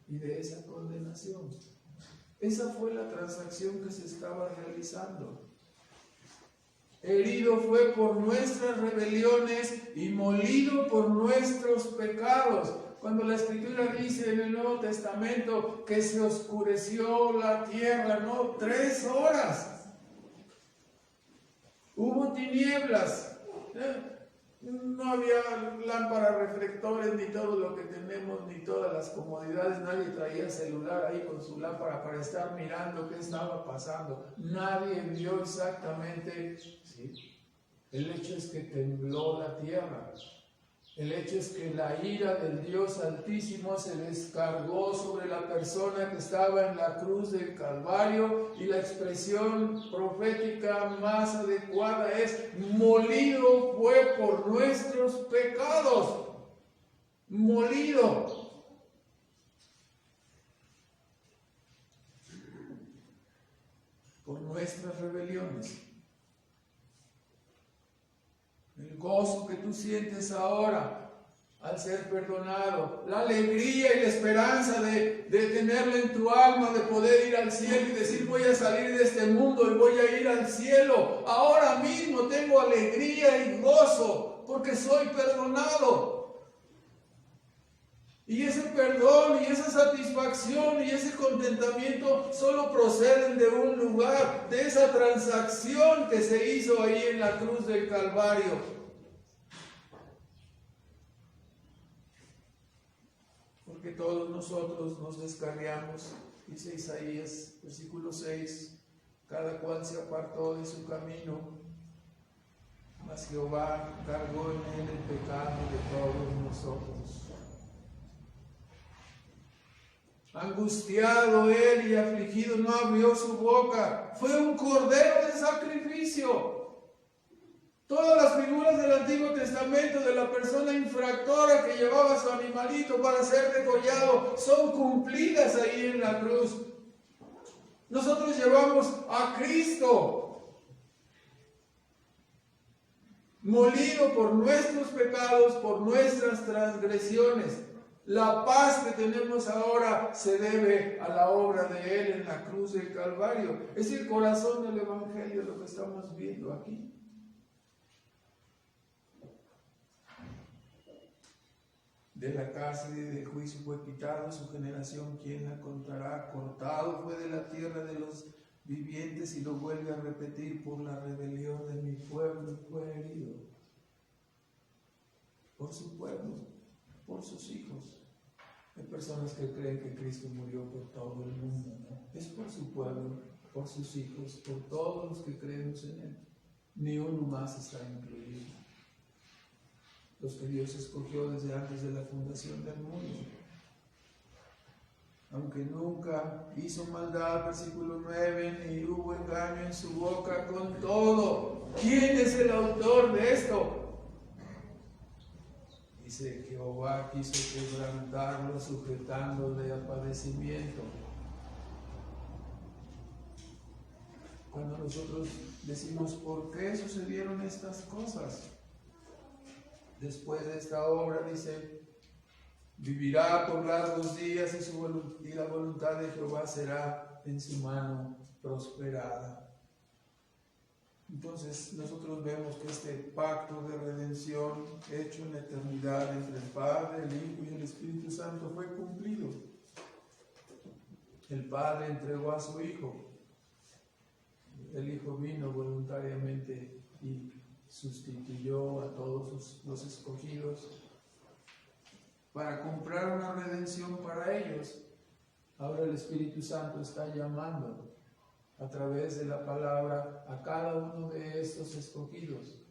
y de esa condenación. Esa fue la transacción que se estaba realizando. Herido fue por nuestras rebeliones y molido por nuestros pecados. Cuando la Escritura dice en el Nuevo Testamento que se oscureció la tierra, ¿no? 3 horas. Hubo tinieblas. No había lámparas, reflectores, ni todo lo que tenemos, ni todas las comodidades. Nadie traía celular ahí con su lámpara para estar mirando qué estaba pasando. Nadie vio exactamente. ¿Sí? El hecho es que tembló la tierra. El hecho es que la ira del Dios Altísimo se descargó sobre la persona que estaba en la cruz del Calvario, y la expresión profética más adecuada es: molido fue por nuestros pecados. Molido. Por nuestras rebeliones. El gozo que tú sientes ahora al ser perdonado, la alegría y la esperanza de tenerla en tu alma, de poder ir al cielo y decir: voy a salir de este mundo y voy a ir al cielo. Ahora mismo tengo alegría y gozo porque soy perdonado. Y ese perdón y esa satisfacción y ese contentamiento solo proceden de un lugar, de esa transacción que se hizo ahí en la cruz del Calvario. Porque todos nosotros nos descarriamos, dice Isaías, versículo 6, cada cual se apartó de su camino, mas Jehová cargó en él el pecado de todos nosotros. Angustiado él y afligido, no abrió su boca. Fue un cordero de sacrificio. Todas las figuras del Antiguo Testamento de la persona infractora que llevaba su animalito para ser degollado son cumplidas ahí en la cruz. Nosotros llevamos a Cristo, molido por nuestros pecados, por nuestras transgresiones. La paz que tenemos ahora se debe a la obra de Él en la cruz del Calvario. Es el corazón del Evangelio lo que estamos viendo aquí. De la cárcel y del juicio fue quitado, su generación, ¿quién la contará? Cortado fue de la tierra de los vivientes, y lo vuelve a repetir: por la rebelión de mi pueblo fue herido. Por su pueblo, por sus hijos. Hay personas que creen que Cristo murió por todo el mundo, ¿no? Es por su pueblo. por sus hijos, por todos los que creemos en Él. Ni uno más está incluido. Los que Dios escogió desde antes de la fundación del mundo. Aunque nunca hizo maldad, versículo 9, ni hubo engaño en su boca, con todo. ¿Quién es el autor de esto? Dice: Jehová quiso quebrantarlo, sujetándole a padecimiento. Cuando nosotros decimos, ¿por qué sucedieron estas cosas? Después de esta obra, dice: vivirá por largos días y la voluntad de Jehová será en su mano prosperada. Entonces nosotros vemos que este pacto de redención hecho en la eternidad entre el Padre, el Hijo y el Espíritu Santo fue cumplido. El Padre entregó a su Hijo. El Hijo vino voluntariamente y sustituyó a todos los escogidos para comprar una redención para ellos. Ahora el Espíritu Santo está llamando a través de la palabra a cada uno de estos escogidos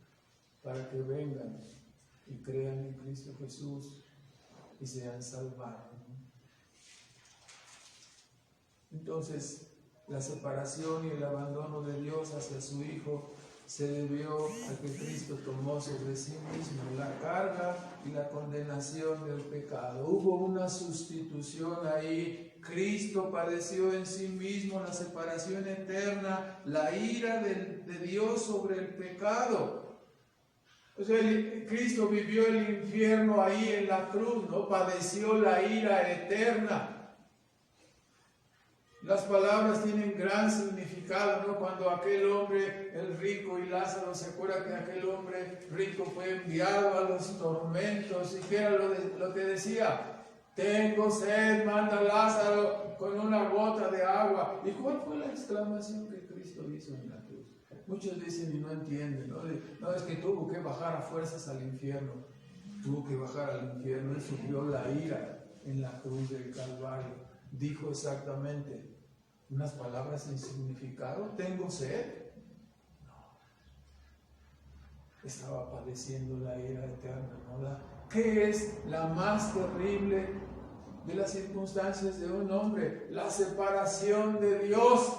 para que vengan y crean en Cristo Jesús y sean salvados. Entonces, la separación y el abandono de Dios hacia su Hijo se debió a que Cristo tomó sobre sí mismo la carga y la condenación del pecado. Hubo una sustitución ahí. Cristo padeció en sí mismo la separación eterna, la ira de Dios sobre el pecado. O sea, Cristo vivió el infierno ahí en la cruz, ¿no? Padeció la ira eterna. Las palabras tienen gran significado, ¿no? Cuando aquel hombre, el rico y Lázaro, se acuerda que aquel hombre rico fue enviado a los tormentos, y que era lo que decía: tengo sed, manda a Lázaro con una gota de agua. ¿Y cuál fue la exclamación que Cristo hizo en la cruz? Muchos dicen y no entienden, ¿no? No, es que tuvo que bajar a fuerzas al infierno. Tuvo que bajar al infierno, Él sufrió la ira en la cruz del Calvario. Dijo exactamente unas palabras sin significado: ¿tengo sed? No. Estaba padeciendo la ira eterna, ¿no? ¿Qué es la más terrible de las circunstancias de un hombre? La separación de Dios.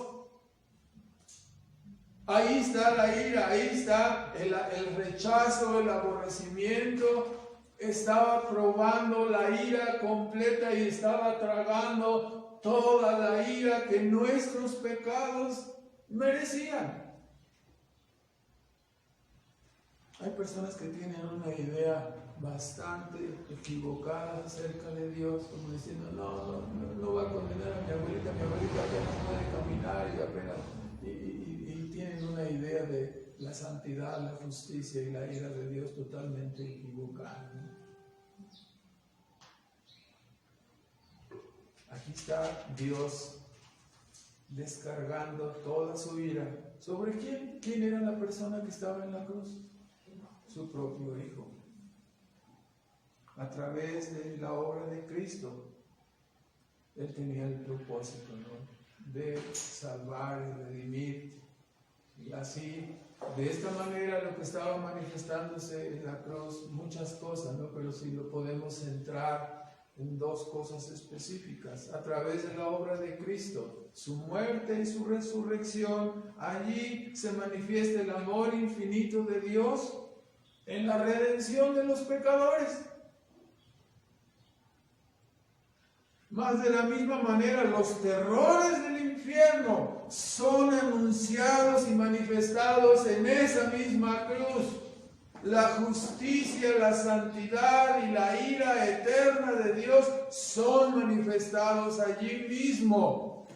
Ahí está la ira, ahí está el rechazo, el aborrecimiento. Estaba probando la ira completa y estaba tragando toda la ira que nuestros pecados merecían. Hay personas que tienen una idea bastante equivocada acerca de Dios, como diciendo: no va a condenar a mi abuelita apenas puede caminar y apenas... Y tienen una idea de la santidad, la justicia y la ira de Dios totalmente equivocada, ¿no? Aquí está Dios descargando toda su ira. ¿Sobre quién? ¿Quién era la persona que estaba en la cruz? Su propio Hijo. A través de la obra de Cristo, Él tenía el propósito, ¿no?, de salvar y redimir. Y así, de esta manera, lo que estaba manifestándose en la cruz, muchas cosas, ¿no? Pero si lo podemos centrar en dos cosas específicas: a través de la obra de Cristo, su muerte y su resurrección, allí se manifiesta el amor infinito de Dios en la redención de los pecadores. Más de la misma manera, los terrores del infierno son anunciados y manifestados en esa misma cruz. La justicia, la santidad y la ira eterna de Dios son manifestados allí mismo.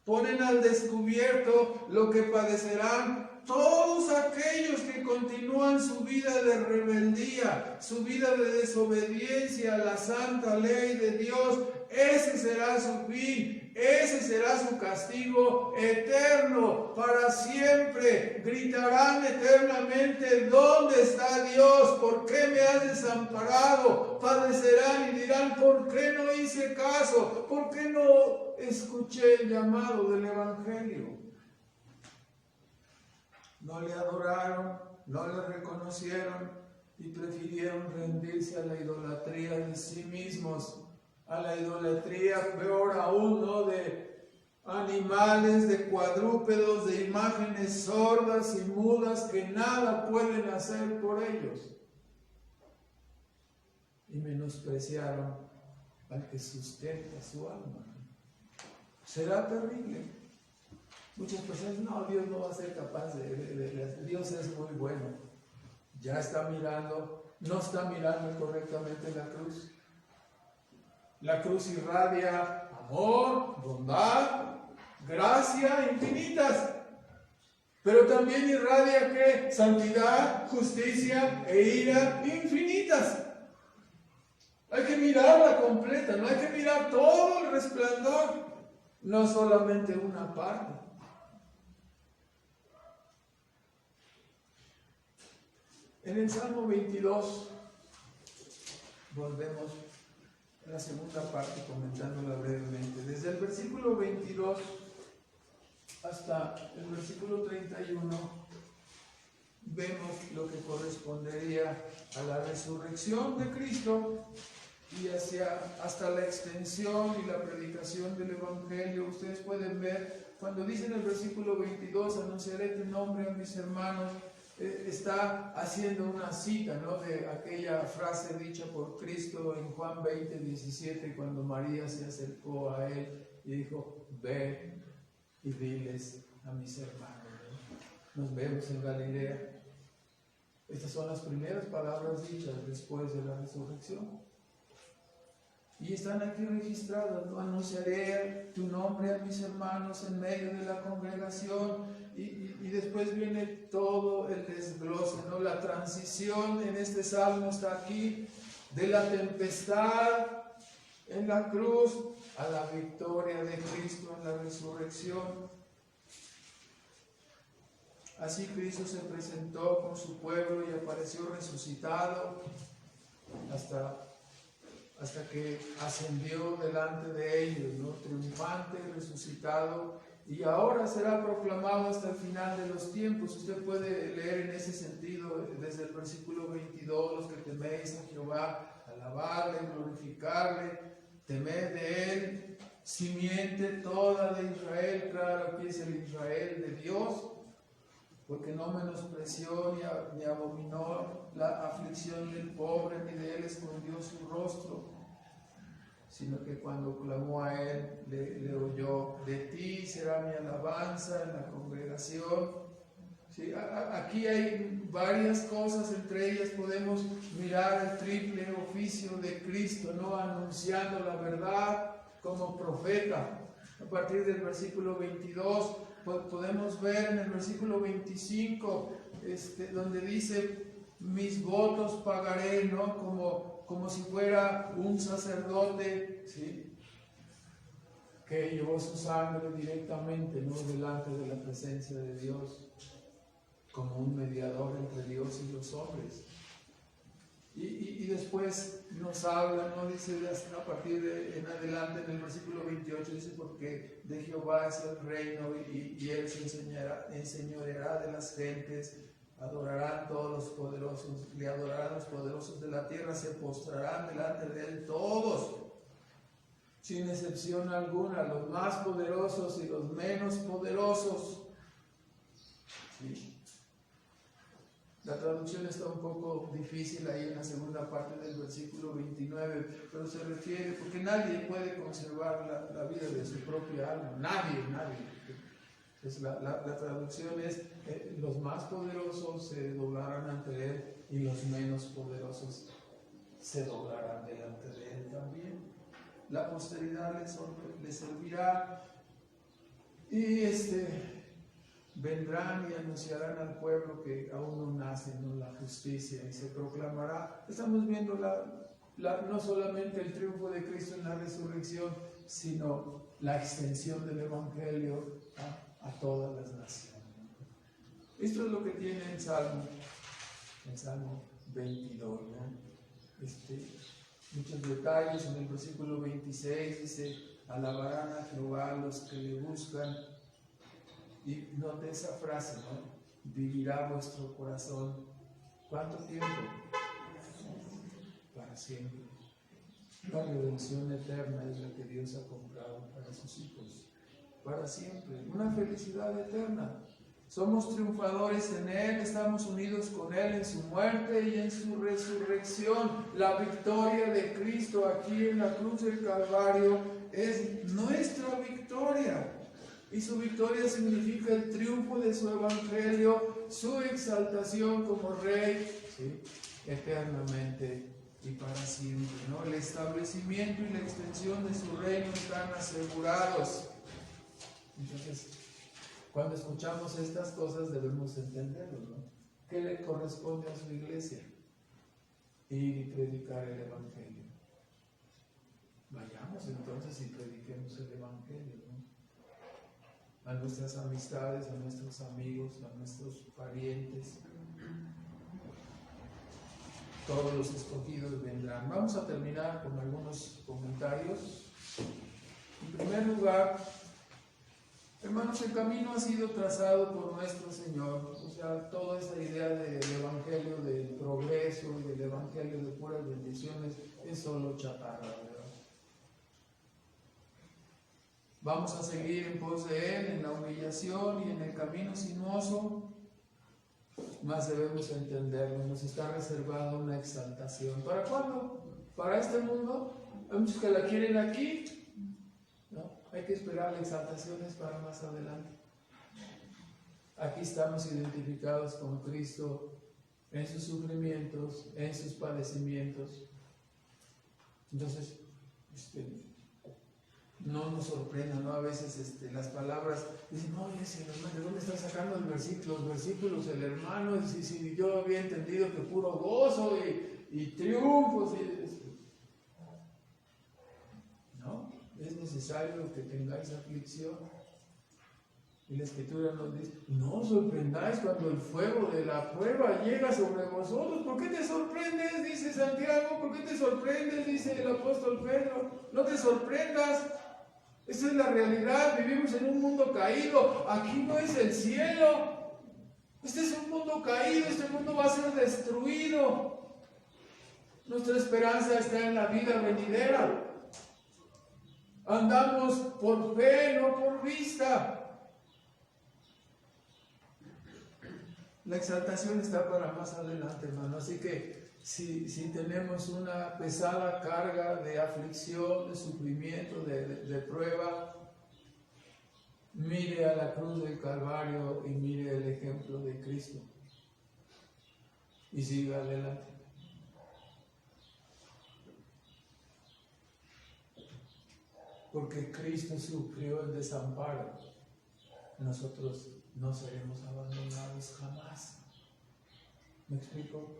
Ponen al descubierto lo que padecerán todos aquellos que continúan su vida de rebeldía, su vida de desobediencia a la santa ley de Dios. Ese será su fin, ese será su castigo eterno, para siempre. Gritarán eternamente: ¿dónde está Dios? ¿Por qué me has desamparado? Padecerán y dirán: ¿por qué no hice caso? ¿Por qué no escuché el llamado del Evangelio? no le adoraron, no le reconocieron y prefirieron rendirse a la idolatría de sí mismos, a la idolatría peor aún, ¿no?, de animales, de cuadrúpedos, de imágenes sordas y mudas que nada pueden hacer por ellos. Y menospreciaron al que sustenta su alma. Será terrible. Muchas personas, no, Dios no va a ser capaz Dios es muy bueno. Ya está mirando, no está mirando correctamente la cruz. La cruz irradia amor, bondad, gracia infinitas. Pero también irradia ¿qué? Santidad, justicia e ira infinitas. Hay que mirarla completa, no hay que mirar todo el resplandor, no solamente una parte. En el Salmo 22, volvemos a la segunda parte comentándola brevemente. Desde el versículo 22 hasta el versículo 31, vemos lo que correspondería a la resurrección de Cristo y hasta la extensión y la predicación del Evangelio. Ustedes pueden ver, cuando dice en el versículo 22, anunciaré tu nombre a mis hermanos, está haciendo una cita, ¿no?, de aquella frase dicha por Cristo en Juan 20, 17, cuando María se acercó a él y dijo, ve y diles a mis hermanos, ¿no? Nos vemos en Galilea. Estas son las primeras palabras dichas después de la resurrección. Y están aquí registradas, ¿no? Anunciaré tu nombre a mis hermanos en medio de la congregación. Y después viene todo el desglose, ¿no? La transición en este salmo está aquí, de la tempestad en la cruz a la victoria de Cristo en la resurrección. Así Cristo se presentó con su pueblo y apareció resucitado hasta que ascendió delante de ellos, ¿no?, triunfante, resucitado, y ahora será proclamado hasta el final de los tiempos. Usted puede leer en ese sentido desde el versículo 22, los que teméis a Jehová, alabarle, glorificarle, temed de él, simiente toda de Israel. Claro, aquí es el Israel de Dios, porque no menospreció ni abominó la aflicción del pobre, ni de él escondió su rostro, sino que cuando clamó a él, le oyó. De ti será mi alabanza en la congregación. ¿Sí? Aquí hay varias cosas, entre ellas podemos mirar el triple oficio de Cristo, ¿no?, anunciando la verdad como profeta. A partir del versículo 22, podemos ver en el versículo 25, donde dice, mis votos pagaré, ¿no?, como si fuera un sacerdote, ¿sí?, que llevó su sangre directamente, ¿no?, delante de la presencia de Dios, como un mediador entre Dios y los hombres. Y después nos habla, ¿no?, dice a partir de en adelante, en el versículo 28, dice, porque de Jehová es el reino y él se enseñoreará de las gentes. Adorarán todos los poderosos, le adorarán los poderosos de la tierra, se postrarán delante de él todos, sin excepción alguna, los más poderosos y los menos poderosos. ¿Sí? La traducción está un poco difícil ahí en la segunda parte del versículo 29, pero se refiere, porque nadie puede conservar la vida de su propia alma, nadie. Entonces, la traducción es, los más poderosos se doblarán ante él y los menos poderosos se doblarán delante de él también. La posteridad les servirá y vendrán y anunciarán al pueblo que aún no nace, ¿no?, la justicia, y se proclamará. Estamos viendo no solamente el triunfo de Cristo en la resurrección, sino la extensión del Evangelio a todas las naciones. Esto es lo que tiene el Salmo 22, ¿no? Muchos detalles. En el versículo 26 dice, alabarán a Jehová los que le buscan. Y note esa frase, ¿no?, vivirá vuestro corazón. ¿Cuánto tiempo? Para siempre. La redención eterna es la que Dios ha comprado para sus hijos. Para siempre. Una felicidad eterna. Somos triunfadores en Él, estamos unidos con Él en su muerte y en su resurrección. La victoria de Cristo aquí en la cruz del Calvario es nuestra victoria. Y su victoria significa el triunfo de su evangelio, su exaltación como Rey, ¿sí?, eternamente y para siempre, ¿no? El establecimiento y la extensión de su reino están asegurados. Entonces, cuando escuchamos estas cosas debemos entenderlo, ¿no? ¿Qué le corresponde a su iglesia? Ir y predicar el evangelio. Vayamos entonces y prediquemos el evangelio, ¿no? A nuestras amistades, a nuestros amigos, a nuestros parientes. Todos los escogidos vendrán. Vamos a terminar con algunos comentarios. En primer lugar, hermanos, el camino ha sido trazado por nuestro Señor. O sea, toda esa idea del evangelio del progreso y del evangelio de puras bendiciones es solo chatarra, ¿verdad? Vamos a seguir en pos de Él, en la humillación y en el camino sinuoso, más debemos entenderlo. Nos está reservada una exaltación. ¿Para cuándo? ¿Para este mundo? Hay muchos que la quieren aquí. Hay que esperar, la exaltación es para más adelante. Aquí estamos identificados con Cristo en sus sufrimientos, en sus padecimientos. Entonces, no nos sorprenda, ¿no? A veces las palabras dicen, no, hermano, ¿de dónde está sacando los versículos el hermano? Si yo había entendido que puro gozo y triunfos. ¿No? Es necesario que tengáis aflicción. Y la Escritura nos dice, no os sorprendáis cuando el fuego de la prueba llega sobre vosotros. ¿Por qué te sorprendes? Dice Santiago. ¿Por qué te sorprendes? Dice el apóstol Pedro. No te sorprendas. Esa es la realidad. Vivimos en un mundo caído. Aquí no es el cielo. Este es un mundo caído. Este mundo va a ser destruido. Nuestra esperanza está en la vida venidera. Andamos por fe, no por vista. La exaltación está para más adelante, hermano. Así que si tenemos una pesada carga de aflicción, de sufrimiento, de prueba, mire a la cruz del Calvario y mire el ejemplo de Cristo. Y siga adelante. Porque Cristo sufrió el desamparo. Nosotros no seremos abandonados jamás. ¿Me explico?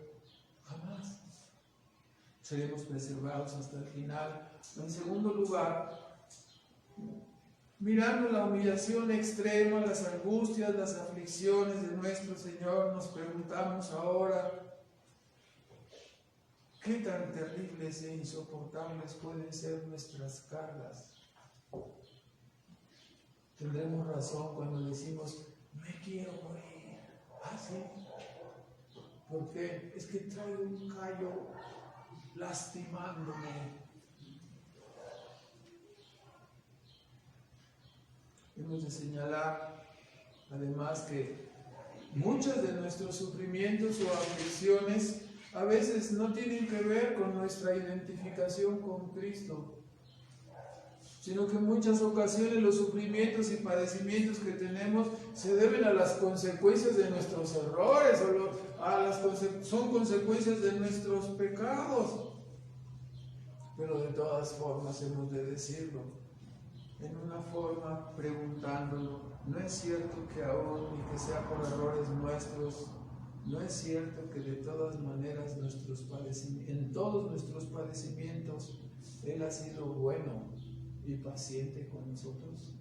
Jamás. Seremos preservados hasta el final. En segundo lugar, mirando la humillación extrema, las angustias, las aflicciones de nuestro Señor, nos preguntamos ahora, ¿qué tan terribles e insoportables pueden ser nuestras cargas? Tendremos razón cuando decimos, me quiero morir. ¿Ah, sí? ¿Por qué? Es que traigo un callo lastimándome. Hemos de señalar, además, que muchos de nuestros sufrimientos o aflicciones a veces no tienen que ver con nuestra identificación con Cristo, sino que en muchas ocasiones los sufrimientos y padecimientos que tenemos se deben a las consecuencias de nuestros errores son consecuencias de nuestros pecados. Pero de todas formas hemos de decirlo, en una forma preguntándolo. No es cierto que aún, ni que sea por errores nuestros, no es cierto que de todas maneras en todos nuestros padecimientos Él ha sido bueno y paciente con nosotros.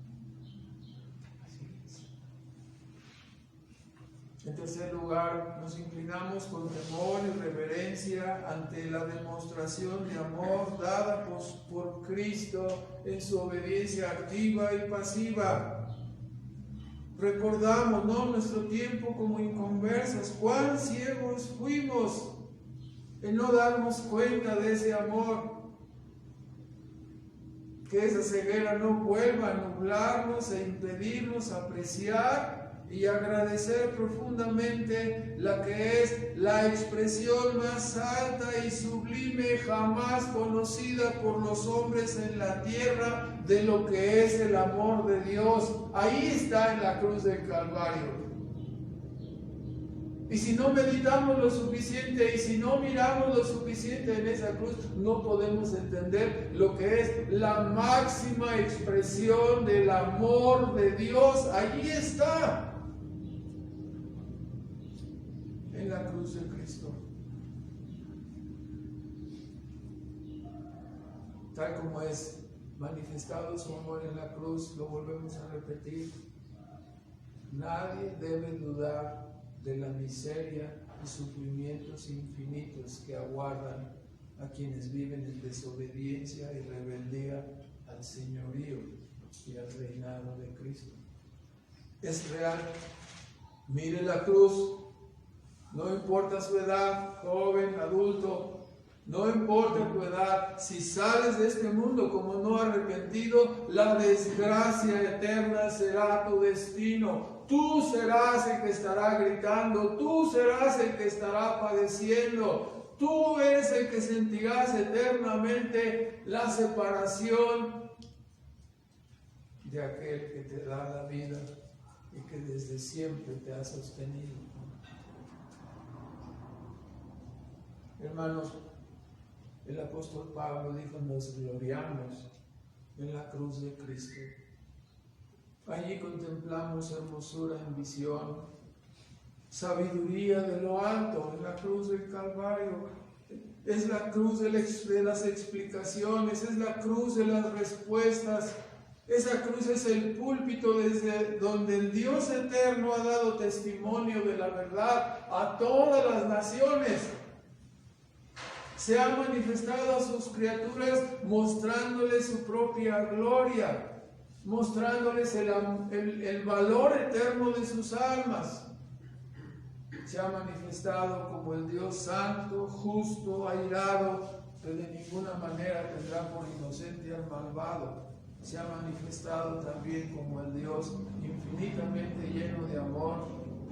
Así es. En tercer lugar, nos inclinamos con temor y reverencia ante la demostración de amor dada por Cristo en su obediencia activa y pasiva. recordamos, ¿no?, nuestro tiempo como inconversos, cuán ciegos fuimos en no darnos cuenta de ese amor. Que esa ceguera no vuelva a nublarnos e impedirnos apreciar y agradecer profundamente la que es la expresión más alta y sublime jamás conocida por los hombres en la tierra de lo que es el amor de Dios. Ahí está en la cruz del Calvario. Y si no meditamos lo suficiente y si no miramos lo suficiente en esa cruz, no podemos entender lo que es la máxima expresión del amor de Dios. Allí está, en la cruz de Cristo. Tal como es manifestado su amor en la cruz, lo volvemos a repetir. Nadie debe dudar de la miseria y sufrimientos infinitos que aguardan a quienes viven en desobediencia y rebeldía al señorío y al reinado de Cristo. Es real. Mire la cruz. No importa su edad, joven, adulto, no importa tu edad, si sales de este mundo como no arrepentido, la desgracia eterna será tu destino. Tú serás el que estará gritando, tú serás el que estará padeciendo, tú eres el que sentirás eternamente la separación de aquel que te da la vida y que desde siempre te ha sostenido. Hermanos, el apóstol Pablo dijo: nos gloriamos en la cruz de Cristo. Allí contemplamos hermosura en visión, sabiduría de lo alto en la cruz del Calvario. Es la cruz de las explicaciones, es la cruz de las respuestas. Esa cruz es el púlpito desde donde el Dios eterno ha dado testimonio de la verdad a todas las naciones. Se ha manifestado a sus criaturas mostrándoles su propia gloria, mostrándoles el valor eterno de sus almas. Se ha manifestado como el Dios santo, justo, airado, que de ninguna manera tendrá por inocente al malvado. Se ha manifestado también como el Dios infinitamente lleno de amor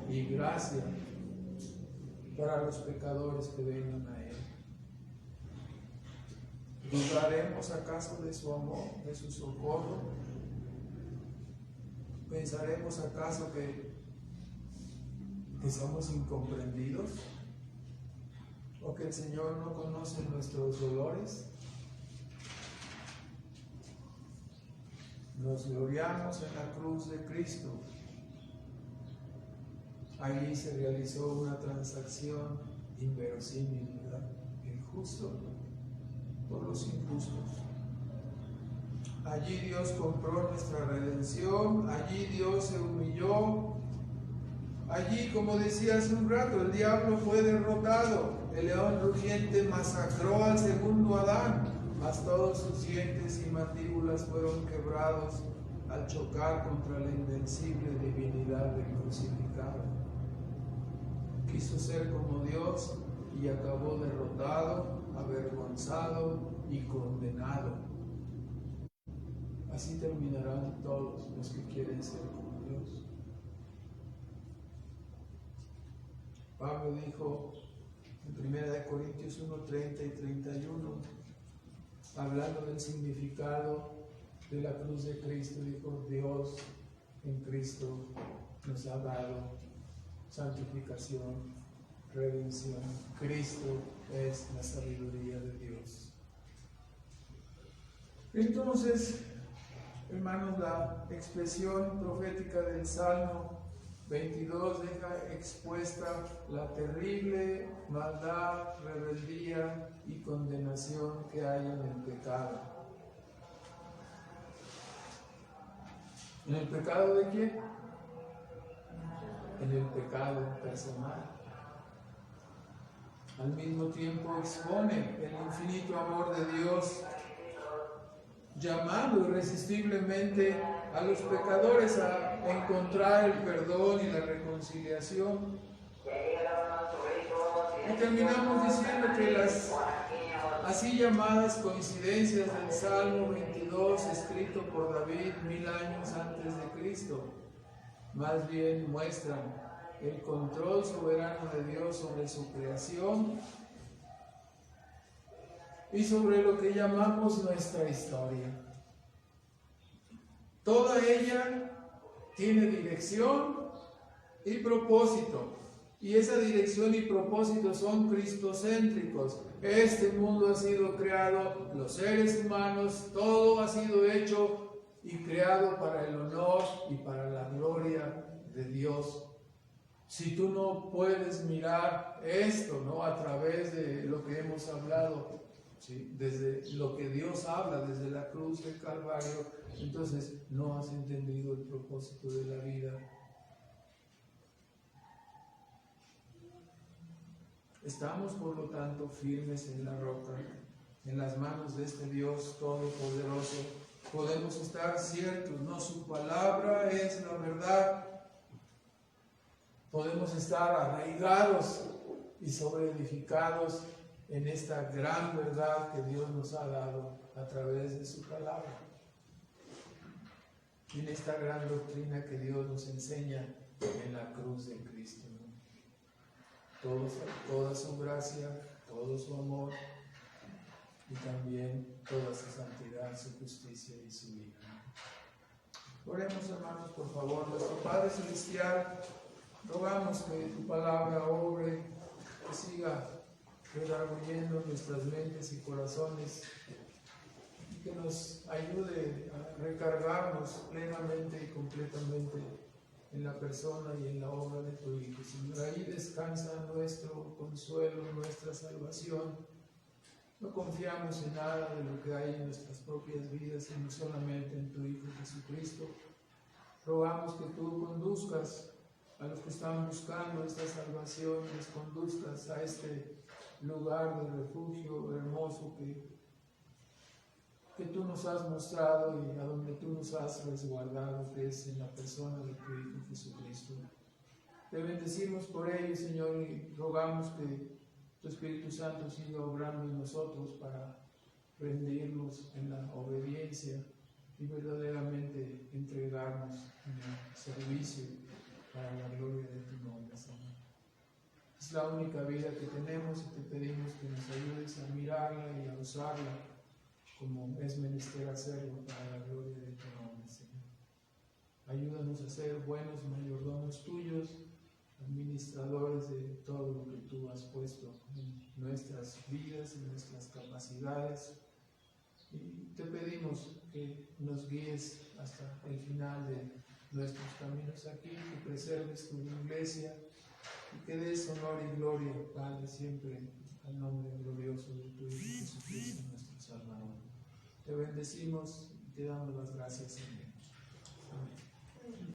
y gracia para los pecadores que vengan a Él. ¿Dudaremos acaso de su amor, de su socorro? ¿Pensaremos acaso que somos incomprendidos? ¿O que el Señor no conoce nuestros dolores? Nos gloriamos en la cruz de Cristo. Allí se realizó una transacción inverosímil, ¿verdad? El justo por los injustos. Allí Dios compró nuestra redención, allí Dios se humilló, allí, como decía hace un rato, el diablo fue derrotado, el león rugiente masacró al segundo Adán, mas todos sus dientes y mandíbulas fueron quebrados al chocar contra la invencible divinidad del crucificado. Quiso ser como Dios y acabó derrotado, avergonzado y condenado. Así terminarán todos los que quieren ser como Dios. Pablo dijo en 1 Corintios 1:30 y 31, hablando del significado de la cruz de Cristo, dijo: Dios en Cristo nos ha dado santificación, redención. Cristo es la sabiduría de Dios. Entonces, hermanos, la expresión profética del Salmo 22 deja expuesta la terrible maldad, rebeldía y condenación que hay en el pecado. ¿En el pecado de quién? En el pecado personal. Al mismo tiempo expone el infinito amor de Dios, llamando irresistiblemente a los pecadores a encontrar el perdón y la reconciliación. Y terminamos diciendo que las así llamadas coincidencias del Salmo 22, escrito por David 1000 años antes de Cristo, más bien muestran el control soberano de Dios sobre su creación y sobre lo que llamamos nuestra historia. Toda ella tiene dirección y propósito, y esa dirección y propósito son cristocéntricos. Este mundo ha sido creado, los seres humanos, todo ha sido hecho y creado para el honor y para la gloria de Dios. Si tú no puedes mirar esto, ¿no?, a través de lo que hemos hablado, ¿sí?, desde lo que Dios habla, desde la cruz del Calvario, entonces no has entendido el propósito de la vida. Estamos, por lo tanto, firmes en la roca, en las manos de este Dios todopoderoso. Podemos estar ciertos, ¿no? Su palabra es la verdad. Podemos estar arraigados y sobreedificados en esta gran verdad que Dios nos ha dado a través de su palabra. Y en esta gran doctrina que Dios nos enseña en la cruz de Cristo, ¿no? Toda su gracia, todo su amor y también toda su santidad, su justicia y su vida. Oremos, hermanos, por favor. Nuestro Padre Celestial, rogamos que tu palabra obre, que siga redarguyendo nuestras mentes y corazones, y que nos ayude a recargarnos plenamente y completamente en la persona y en la obra de tu Hijo. Señor, ahí descansa nuestro consuelo, nuestra salvación. No confiamos en nada de lo que hay en nuestras propias vidas, sino solamente en tu Hijo Jesucristo. Rogamos que tú conduzcas a los que están buscando esta salvación, les conduzcas a este lugar de refugio hermoso que tú nos has mostrado y a donde tú nos has resguardado, que es en la persona de tu Hijo Jesucristo. Te bendecimos por ello, Señor, y rogamos que tu Espíritu Santo siga obrando en nosotros para rendirnos en la obediencia y verdaderamente entregarnos en el servicio para la gloria de tu nombre, Señor. Es la única vida que tenemos y te pedimos que nos ayudes a mirarla y a usarla como es menester hacerlo para la gloria de tu nombre, Señor. Ayúdanos a ser buenos mayordomos tuyos, administradores de todo lo que tú has puesto en nuestras vidas, en nuestras capacidades. Y te pedimos que nos guíes hasta el final de nuestros caminos aquí, que preserves tu iglesia y que des honor y gloria, Padre, siempre al nombre glorioso de tu Hijo Jesucristo, nuestro Salvador. Te bendecimos y te damos las gracias, Señor. Amén.